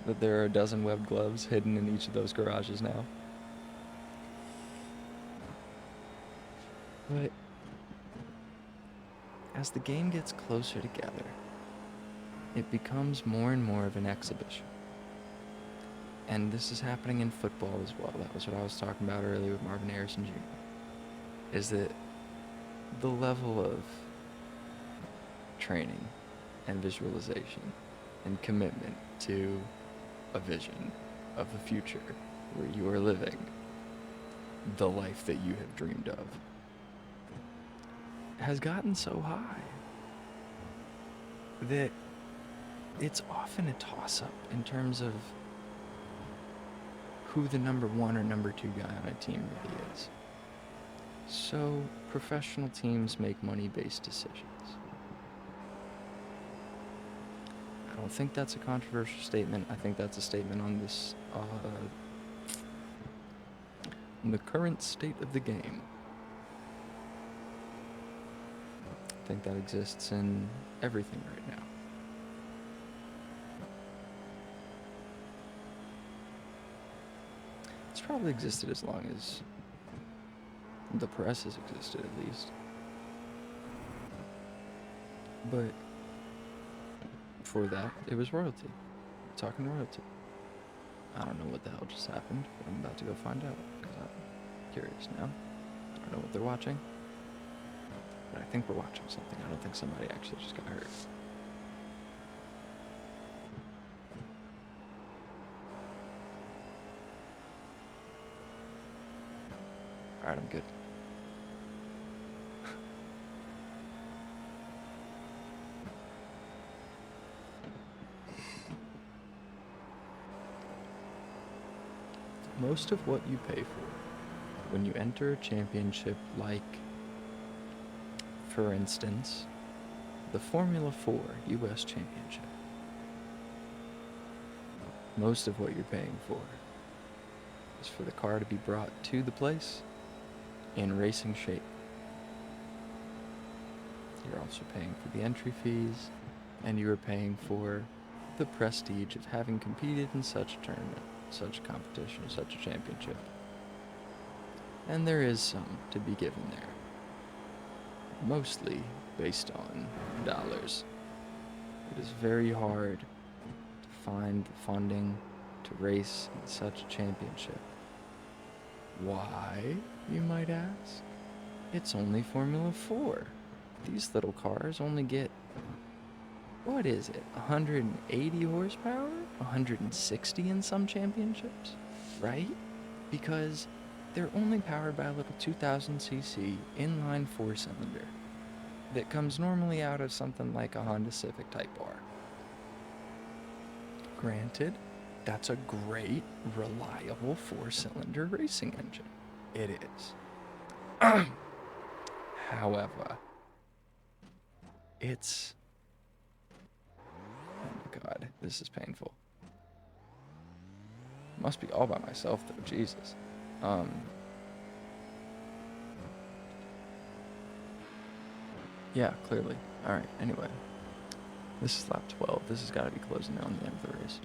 [SPEAKER 1] that there are a dozen webbed gloves hidden in each of those garages now. But as the game gets closer together, it becomes more and more of an exhibition. And this is happening in football as well. That was what I was talking about earlier with Marvin Harrison Jr. Is that the level of training and visualization and commitment to a vision of a future where you are living the life that you have dreamed of has gotten so high that it's often a toss-up in terms of who the number one or number two guy on a team really is. So professional teams make money-based decisions. I don't think that's a controversial statement. I think that's a statement on this, on the current state of the game. I think that exists in everything right now. It's probably existed as long as the press has existed, at least. But before that, it was royalty. Talking royalty. I don't know what the hell just happened, but I'm about to go find out, because I'm curious now. I don't know what they're watching, but I think we're watching something. I don't think somebody actually just got hurt. Alright, I'm good. Most of what you pay for when you enter a championship, like, for instance, the Formula 4 US Championship, most of what you're paying for is for the car to be brought to the place in racing shape. You're also paying for the entry fees, and you are paying for the prestige of having competed in such a tournament, such a competition, such a championship. And there is some to be given there, mostly based on dollars. It is very hard to find the funding to race in such a championship. Why, you might ask? It's only Formula 4. These little cars only get, what is it, 180 horsepower? 160 in some championships, right? Because they're only powered by a little 2000cc inline four-cylinder that comes normally out of something like a Honda Civic Type R. Granted, that's a great, reliable four-cylinder racing engine. It is. However, it's... Oh my god, this is painful. Must be all by myself though, Jesus. Yeah, clearly. Alright, anyway. This is lap 12. This has got to be closing down the end of the race.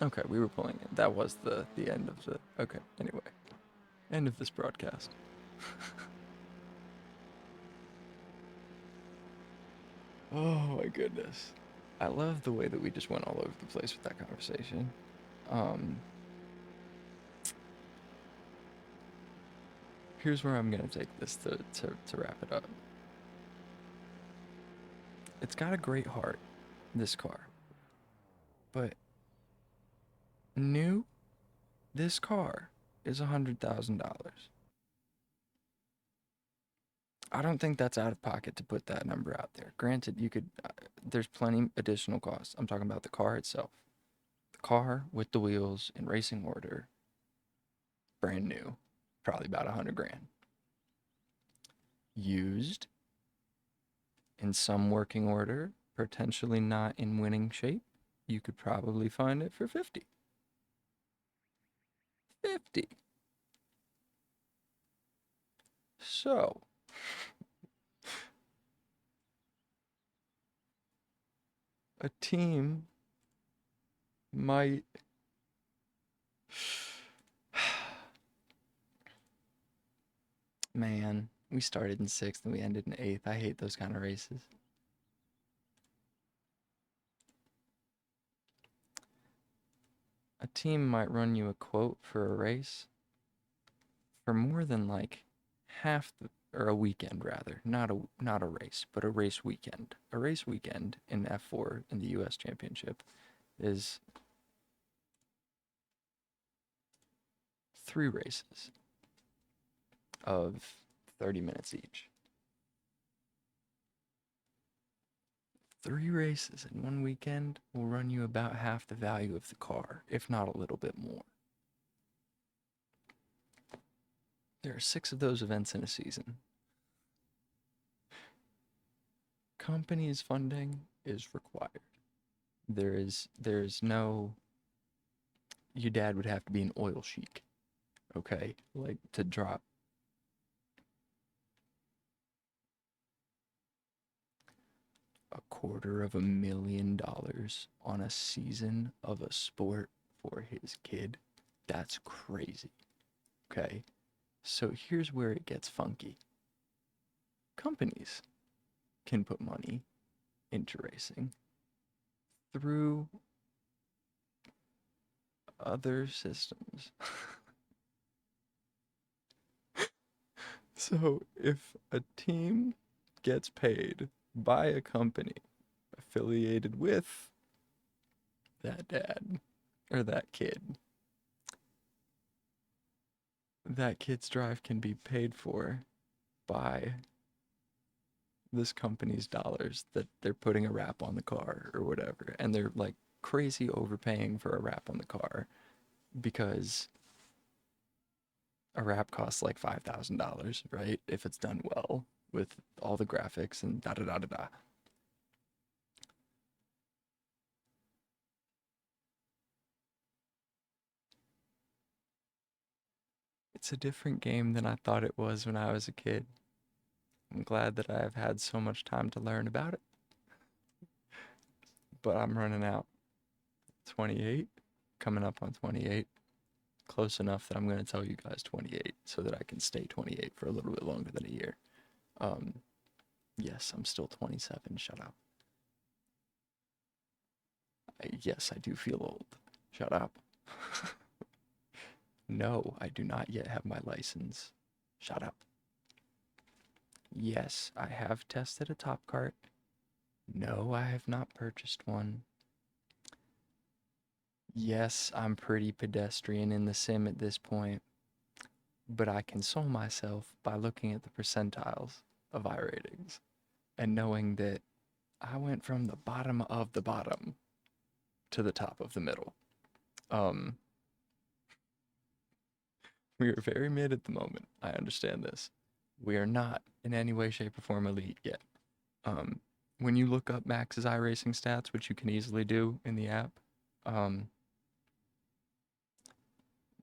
[SPEAKER 1] Okay, we were pulling it. That was the end of the... Okay, anyway. End of this broadcast. Oh my goodness. I love the way that we just went all over the place with that conversation. Here's where I'm gonna take this to wrap it up. It's got a great heart, this car. But new, this car is $100,000. I don't think that's out of pocket to put that number out there. Granted, you could, there's plenty additional costs. I'm talking about the car itself. The car with the wheels in racing order, brand new, probably about $100,000. Used, in some working order, potentially not in winning shape, you could probably find it for 50. 50. So, a team might man, we started in 6th and we ended in 8th. I hate those kind of races. A team might run you a quote for a race for more than like half the, or a weekend rather, not a race, but a race weekend. A race weekend in F4 in the US Championship is 3 races of 30 minutes each. 3 races in one weekend will run you about half the value of the car, if not a little bit more. There are 6 of those events in a season. Companies' funding is required. There is no, your dad would have to be an oil sheik, okay? Like, to drop $250,000 on a season of a sport for his kid. That's crazy, okay? So here's where it gets funky. Companies can put money into racing through other systems. So if a team gets paid by a company affiliated with that dad or that kid, that kid's drive can be paid for by this company's dollars that they're putting a wrap on the car or whatever, and they're like crazy overpaying for a wrap on the car because a wrap costs like $5,000, right? If it's done well with all the graphics and da da da da da. It's a different game than I thought it was when I was a kid. I'm glad that I've had so much time to learn about it. But I'm running out. 28, coming up on 28. Close enough that I'm going to tell you guys 28 so that I can stay 28 for a little bit longer than a year. Yes, I'm still 27. Shut up. Yes, I do feel old. Shut up. No, I do not yet have my license. Shut up. Yes, I have tested a top cart. No, I have not purchased one. Yes, I'm pretty pedestrian in the sim at this point, but I console myself by looking at the percentiles of iRatings and knowing that I went from the bottom of the bottom to the top of the middle. We are very mid at the moment. I understand this. We are not in any way, shape, or form elite yet. When you look up Max's iRacing stats, which you can easily do in the app,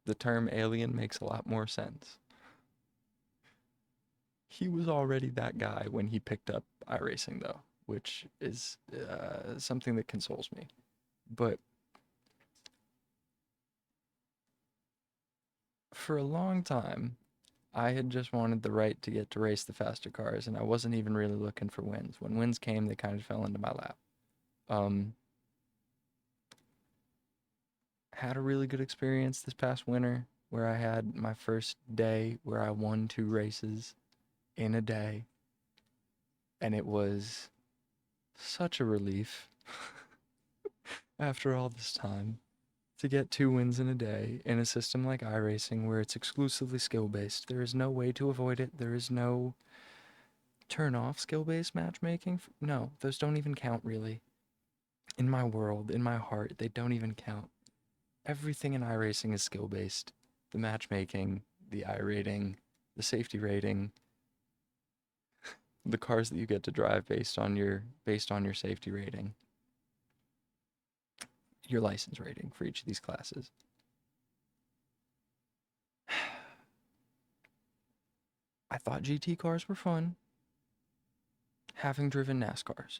[SPEAKER 1] the term alien makes a lot more sense. He was already that guy when he picked up iRacing, though, which is something that consoles me. But for a long time, I had just wanted the right to get to race the faster cars, and I wasn't even really looking for wins. When wins came, they kind of fell into my lap. Had a really good experience this past winter where I had my first day where I won 2 races in a day, and it was such a relief after all this time to get 2 wins in a day in a system like iRacing where it's exclusively skill-based. There is no way to avoid it. There is no turn off skill-based matchmaking. No, those don't even count really. In my world, in my heart, they don't even count. Everything in iRacing is skill-based. The matchmaking, the iRating, the safety rating, the cars that you get to drive based on your safety rating. your license rating for each of these classes. I thought GT cars were fun, having driven NASCARs.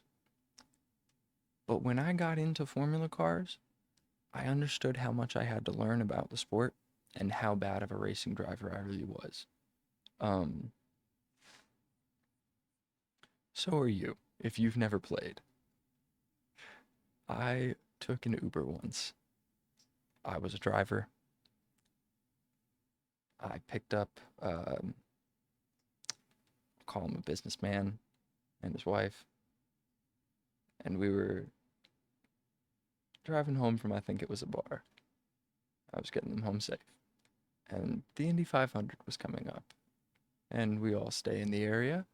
[SPEAKER 1] But when I got into Formula cars, I understood how much I had to learn about the sport and how bad of a racing driver I really was. So are you, if you've never played. I took an Uber once. I was a driver. I picked up, call him a businessman and his wife, and we were driving home from, I think it was a bar. I was getting them home safe. And the Indy 500 was coming up. And we all stay in the area.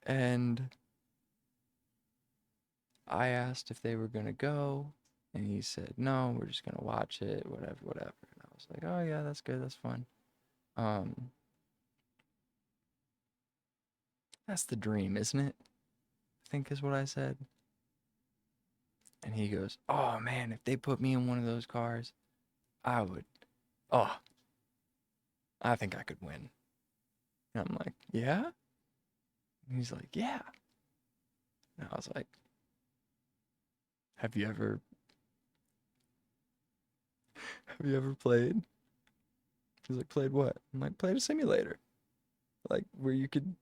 [SPEAKER 1] And I asked if they were going to go. And he said, no, we're just going to watch it, whatever. And I was like, oh yeah, that's good, that's fun. That's the dream, isn't it? I think is what I said. And he goes, oh man, if they put me in one of those cars, I would, oh, I think I could win. And I'm like, yeah? And he's like, yeah. And I was like, have you ever played? He's like, played what? I'm like, played a simulator. Like, where you could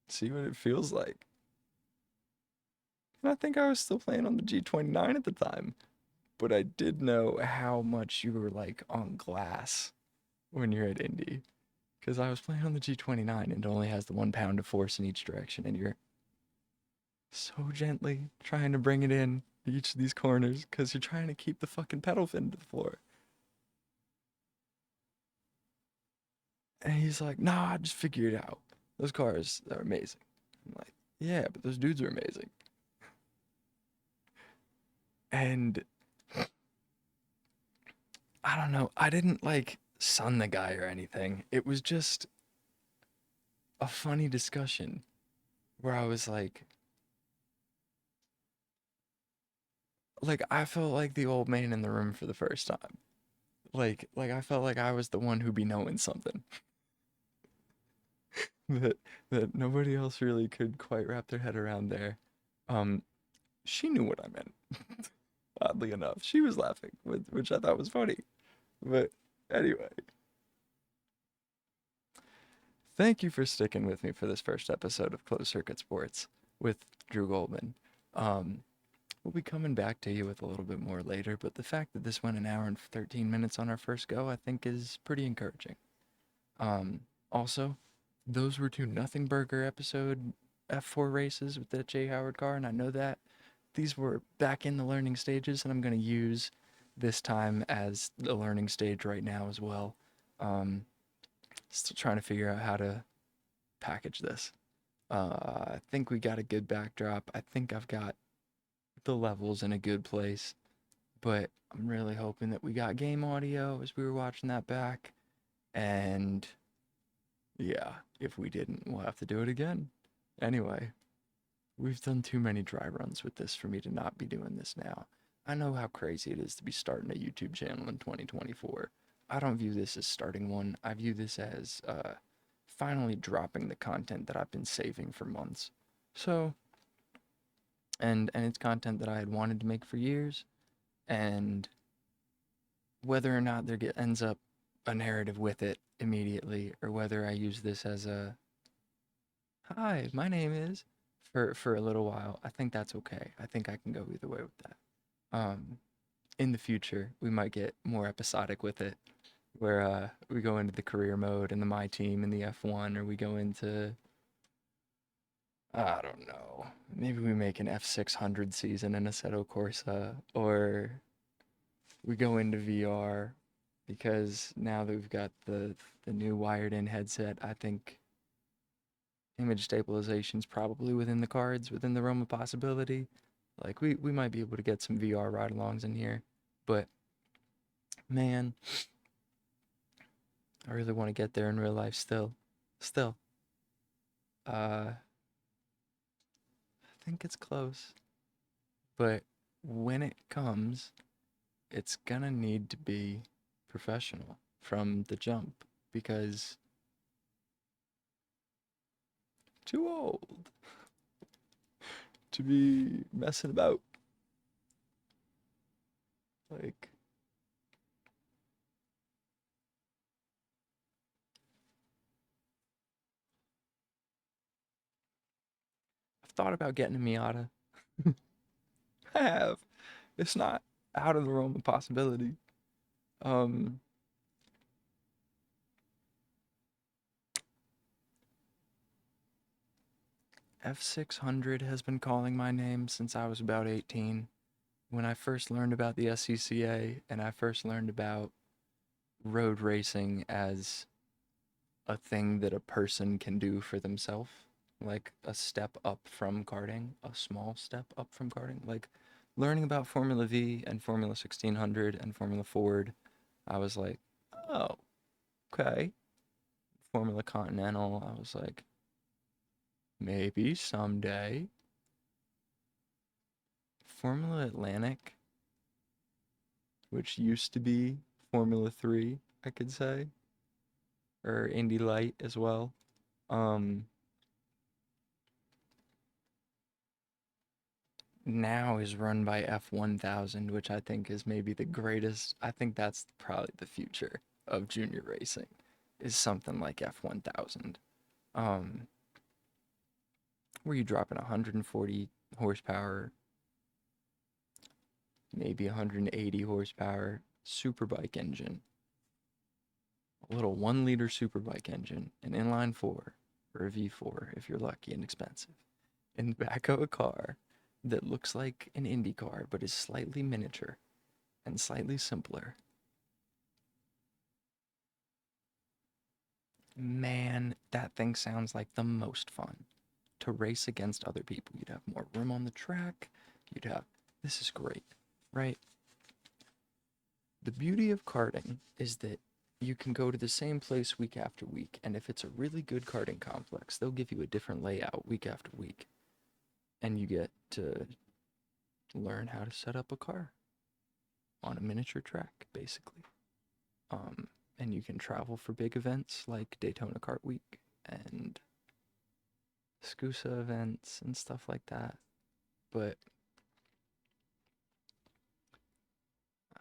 [SPEAKER 1] see what it feels like. And I think I was still playing on the G29 at the time. But I did know how much you were, like, on glass when you're at Indy. Because I was playing on the G29 and it only has the 1 pound of force in each direction. And you're so gently trying to bring it in each of these corners because you're trying to keep the fucking pedal fin to the floor. And he's like, nah, I just figured it out. Those cars are amazing. I'm like, yeah, but those dudes are amazing. And I don't know, I didn't like sun the guy or anything. It was just a funny discussion where I was like I felt like the old man in the room for the first time. Like I felt like I was the one who be knowing something that nobody else really could quite wrap their head around there. She knew what I meant. Oddly enough, she was laughing, which I thought was funny. But anyway, thank you for sticking with me for this first episode of Closed Circuit Sports with Drew Goldman. We'll be coming back to you with a little bit more later, but the fact that this went an hour and 13 minutes on our first go, I think is pretty encouraging. Also, those were 2 Nothing Burger episode F4 races with the J. Howard car, and I know that these were back in the learning stages, and I'm going to use this time as the learning stage right now as well. Still trying to figure out how to package this. I think we got a good backdrop. I think I've got the levels in a good place, but I'm really hoping that we got game audio as we were watching that back. And yeah, if we didn't, we'll have to do it again. Anyway, we've done too many dry runs with this for me to not be doing this now. I know how crazy it is to be starting a YouTube channel in 2024. I don't view this as starting one. I view this as finally dropping the content that I've been saving for months. So, and it's content that I had wanted to make for years, and whether or not there ends up a narrative with it immediately, or whether I use this as a hi, my name is for a little while, I think that's okay. I think I can go either way with that. In the future, we might get more episodic with it, where we go into the career mode and the my team and the F1, or we go into, I don't know, maybe we make an F600 season in Assetto Corsa, or we go into VR, because now that we've got the new wired-in headset, I think image stabilization's probably within the cards, within the realm of possibility. Like, we might be able to get some VR ride-alongs in here, but, man, I really want to get there in real life still. I think it's close, but when it comes, it's gonna need to be professional from the jump because too old to be messing about. Like, I've thought about getting a Miata. I have. It's not out of the realm of possibility. Um, F600 has been calling my name since I was about 18. When I first learned about the SCCA and I first learned about road racing as a thing that a person can do for themselves, like a step up from karting, a small step up from karting, like learning about Formula V and Formula 1600 and Formula Ford, I was like, oh, okay. Formula Continental, I was like, maybe someday. Formula Atlantic, which used to be Formula 3, I could say, or Indy Light as well. Um, Now is run by F1000, which I think is maybe the greatest. I think that's probably the future of junior racing, is something like F1000. Um, where you drop in 140 horsepower, maybe 180 horsepower superbike engine, a little 1 liter superbike engine, an inline 4 or a V4 if you're lucky and expensive, in the back of a car that looks like an Indy car but is slightly miniature and slightly simpler. Man, that thing sounds like the most fun to race against other people. You'd have more room on the track. You'd have, this is great, right? The beauty of karting is that you can go to the same place week after week, and if it's a really good karting complex, they'll give you a different layout week after week, and you get to learn how to set up a car on a miniature track, basically. And you can travel for big events like Daytona Kart Week and SCUSA events and stuff like that. But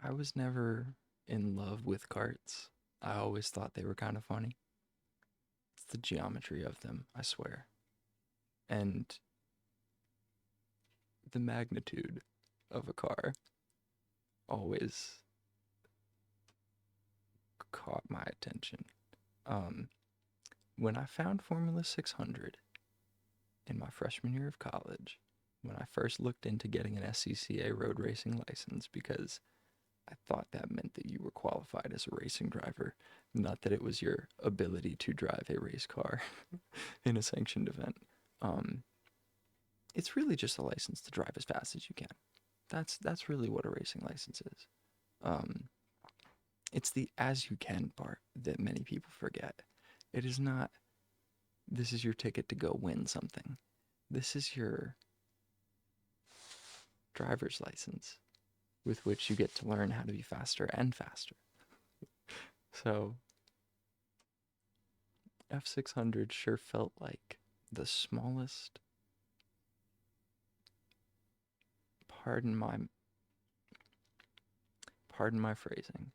[SPEAKER 1] I was never in love with karts. I always thought they were kind of funny. It's the geometry of them, I swear. And the magnitude of a car always caught my attention. Um, when I found Formula 600 in my freshman year of college, when I first looked into getting an SCCA road racing license, because I thought that meant that you were qualified as a racing driver, not that it was your ability to drive a race car in a sanctioned event. Um, it's really just a license to drive as fast as you can. That's really what a racing license is. Um, it's the as you can part that many people forget. It is not, this is your ticket to go win something. This is your driver's license with which you get to learn how to be faster and faster. So F600 sure felt like the smallest, pardon my phrasing,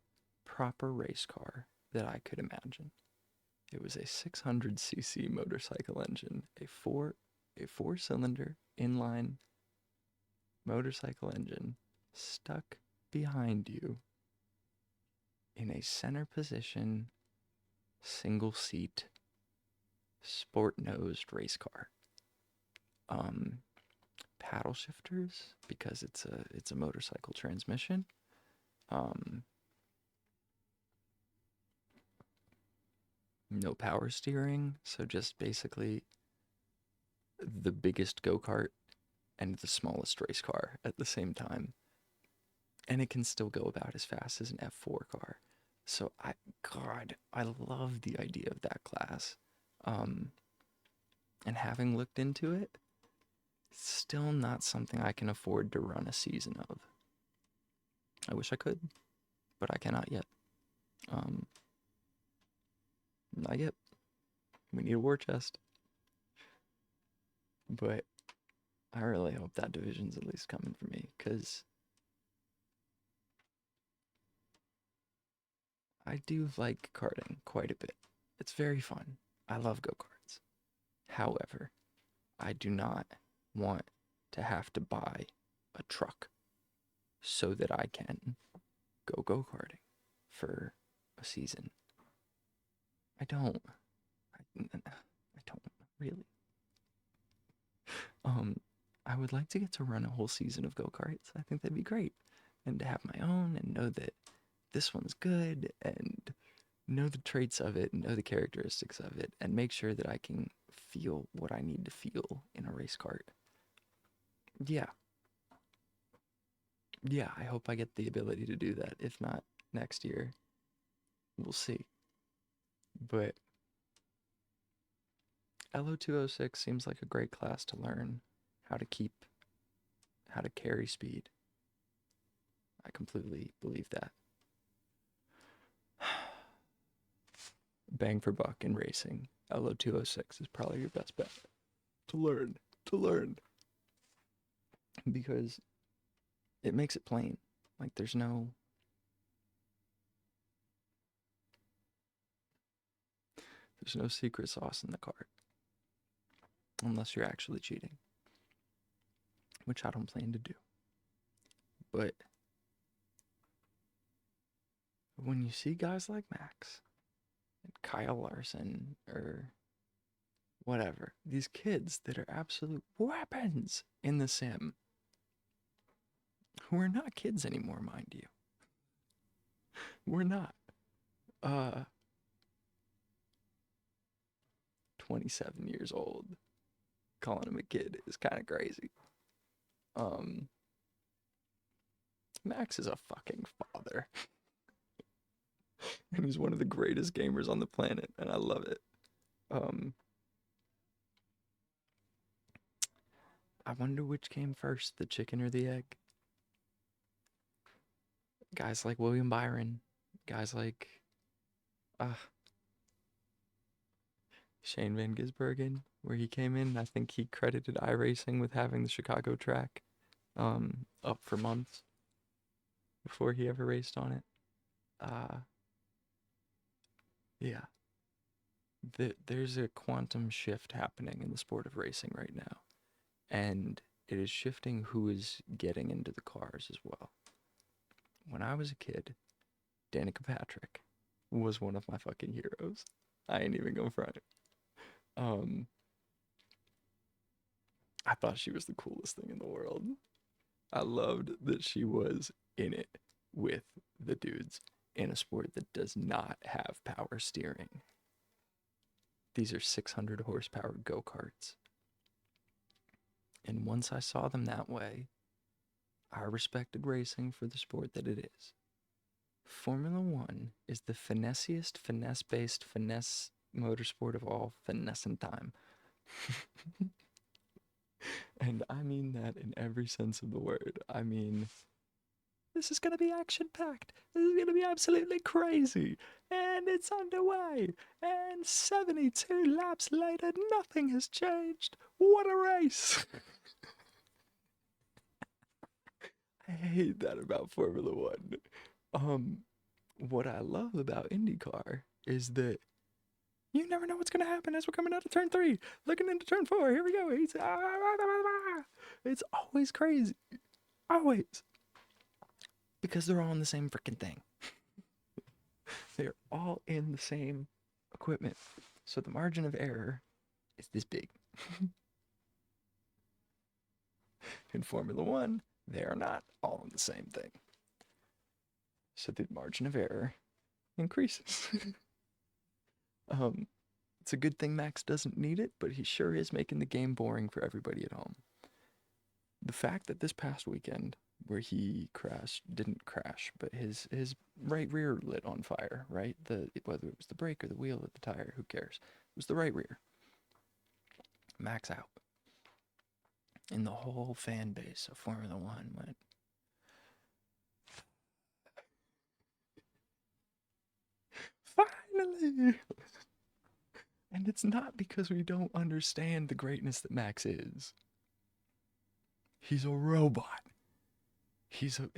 [SPEAKER 1] proper race car that I could imagine. It was a 600cc motorcycle engine, a four-cylinder inline motorcycle engine stuck behind you in a center position, single seat, sport-nosed race car. Paddle shifters because it's a motorcycle transmission. No power steering, so just basically the biggest go-kart and the smallest race car at the same time. And it can still go about as fast as an F4 car. So I love the idea of that class. And having looked into it, Still not something I can afford to run a season of. I wish I could, but I cannot yet. Not yet. We need a war chest. But I really hope that division's at least coming for me, because I do like karting quite a bit. It's very fun. I love go-karts. However, I do not want to have to buy a truck so that I can go go-karting for a season. I don't. I don't really. I would like to get to run a whole season of go-karts. I think that'd be great. And to have my own and know that this one's good and know the traits of it and know the characteristics of it and make sure that I can feel what I need to feel in a race cart. Yeah. Yeah, I hope I get the ability to do that. If not next year, we'll see. But LO206 seems like a great class to learn how to carry speed. I completely believe that. Bang for buck in racing, LO206 is probably your best bet to learn. Because it makes it plain. Like there's no secret sauce in the cart. Unless you're actually cheating. Which I don't plan to do. But when you see guys like Max and Kyle Larson or whatever, these kids that are absolute weapons in the sim, who are not kids anymore, mind you. We're not. 27 years old. Calling him a kid is kind of crazy. Max is a fucking father. And he's one of the greatest gamers on the planet, and I love it. I wonder which came first, the chicken or the egg? Guys like William Byron, guys like Shane Van Gisbergen, where he came in, I think he credited iRacing with having the Chicago track up for months before he ever raced on it. Yeah. There's a quantum shift happening in the sport of racing right now. And it is shifting who is getting into the cars as well. When I was a kid, Danica Patrick was one of my fucking heroes. I ain't even gonna front it. I thought she was the coolest thing in the world. I loved that she was in it with the dudes in a sport that does not have power steering. These are 600 horsepower go-karts. And once I saw them that way, I respected racing for the sport that it is. Formula One is the finessiest, finesse-based finesse motorsport of all finesse and time. And I mean that in every sense of the word. I mean, this is going to be action-packed. This is going to be absolutely crazy. And it's underway. And 72 laps later, nothing has changed. What a race. I hate that about Formula One. What I love about IndyCar is that you never know what's going to happen as we're coming out of turn 3, looking into turn 4. Here we go. It's always crazy. Always. Because they're all in the same freaking thing. They're all in the same equipment. So the margin of error is this big. In Formula One, they are not all in the same thing. So the margin of error increases. It's a good thing Max doesn't need it, but he sure is making the game boring for everybody at home. The fact that this past weekend, where he didn't crash, but his right rear lit on fire, right? Whether it was the brake or the wheel or the tire, who cares? It was the right rear. Max out. And the whole fan base of Formula One went, finally! And it's not because we don't understand the greatness that Max is. He's a robot. He's a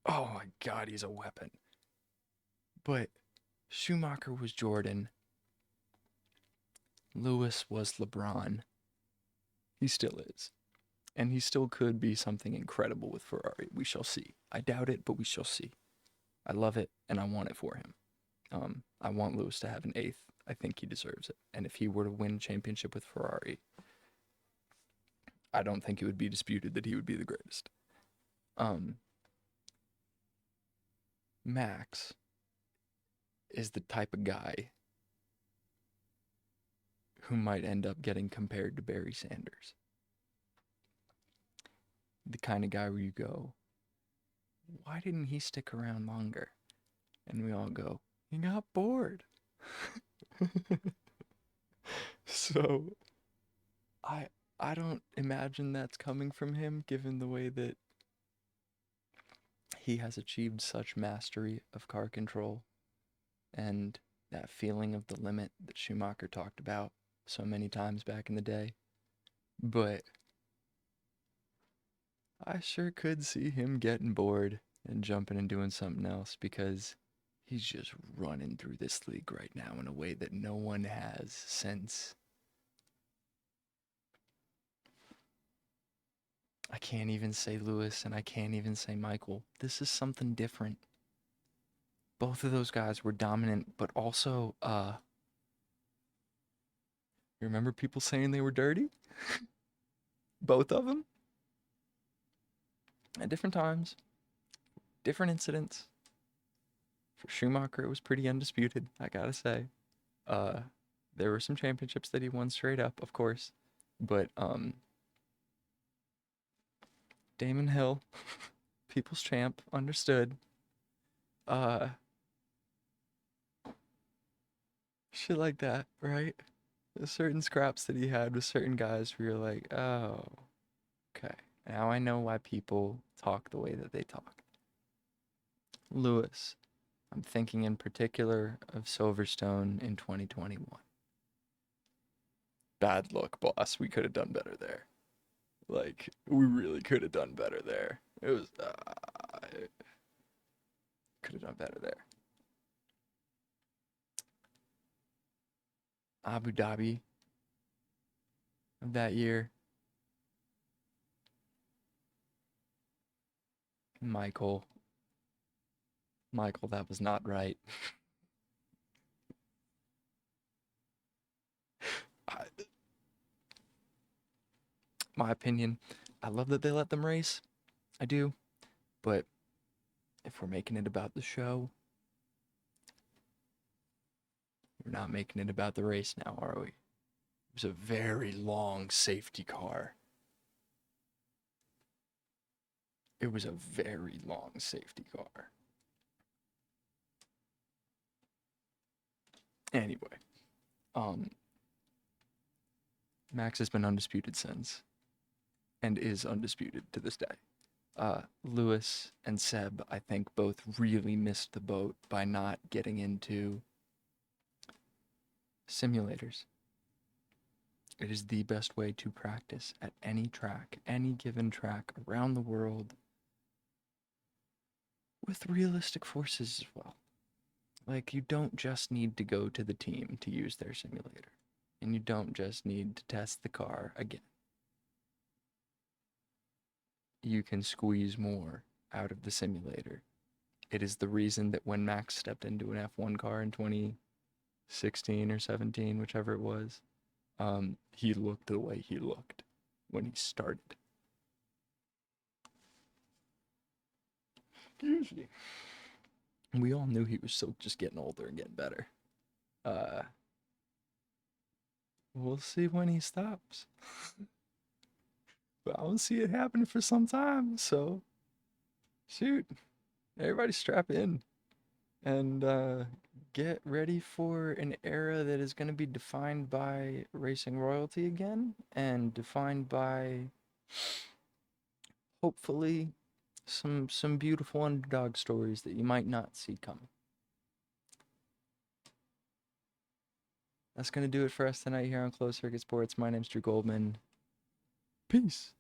[SPEAKER 1] oh my god, he's a weapon. But Schumacher was Jordan. Lewis was LeBron. He still is. And he still could be something incredible with Ferrari. We shall see. I doubt it, but we shall see. I love it, and I want it for him. I want Lewis to have an 8th. I think he deserves it. And if he were to win a championship with Ferrari, I don't think it would be disputed that he would be the greatest. Max is the type of guy who might end up getting compared to Barry Sanders. The kind of guy where you go, why didn't he stick around longer? And we all go, he got bored. So I don't imagine that's coming from him, given the way that he has achieved such mastery of car control and that feeling of the limit that Schumacher talked about so many times back in the day. But I sure could see him getting bored and jumping and doing something else, because he's just running through this league right now in a way that no one has since. I can't even say Lewis and I can't even say Michael. This is something different. Both of those guys were dominant, but also, you remember people saying they were dirty? Both of them? At different times, different incidents. For Schumacher, it was pretty undisputed, I gotta say. There were some championships that he won straight up, of course, but Damon Hill, people's champ, understood. Shit like that, right? There's certain scraps that he had with certain guys where you're like, oh, okay. Now I know why people talk the way that they talk. Lewis, I'm thinking in particular of Silverstone in 2021. Bad luck, boss. We could have done better there. Like, we really could have done better there. It was, could have done better there. Abu Dhabi of that year. Michael, that was not right. My opinion, I love that they let them race. I do. But if we're making it about the show, we're not making it about the race now, are we? It was a very long safety car. It was a very long safety car. Anyway, Max has been undisputed since, and is undisputed to this day. Lewis and Seb, I think, both really missed the boat by not getting into simulators. It is the best way to practice at any track, any given track around the world, with realistic forces as well. Like, you don't just need to go to the team to use their simulator, and you don't just need to test the car again. You can squeeze more out of the simulator. It is the reason that when Max stepped into an F1 car in 2016 or 17, whichever it was, he looked the way he looked when he started. Usually. We all knew he was still just getting older and getting better. We'll see when he stops. But I don't see it happening for some time, so shoot. Everybody strap in and get ready for an era that is going to be defined by racing royalty again, and defined by hopefully some beautiful underdog stories that you might not see coming. That's going to do it for us tonight here on Closed Circuit Sports. My name's Drew Goldman. Peace.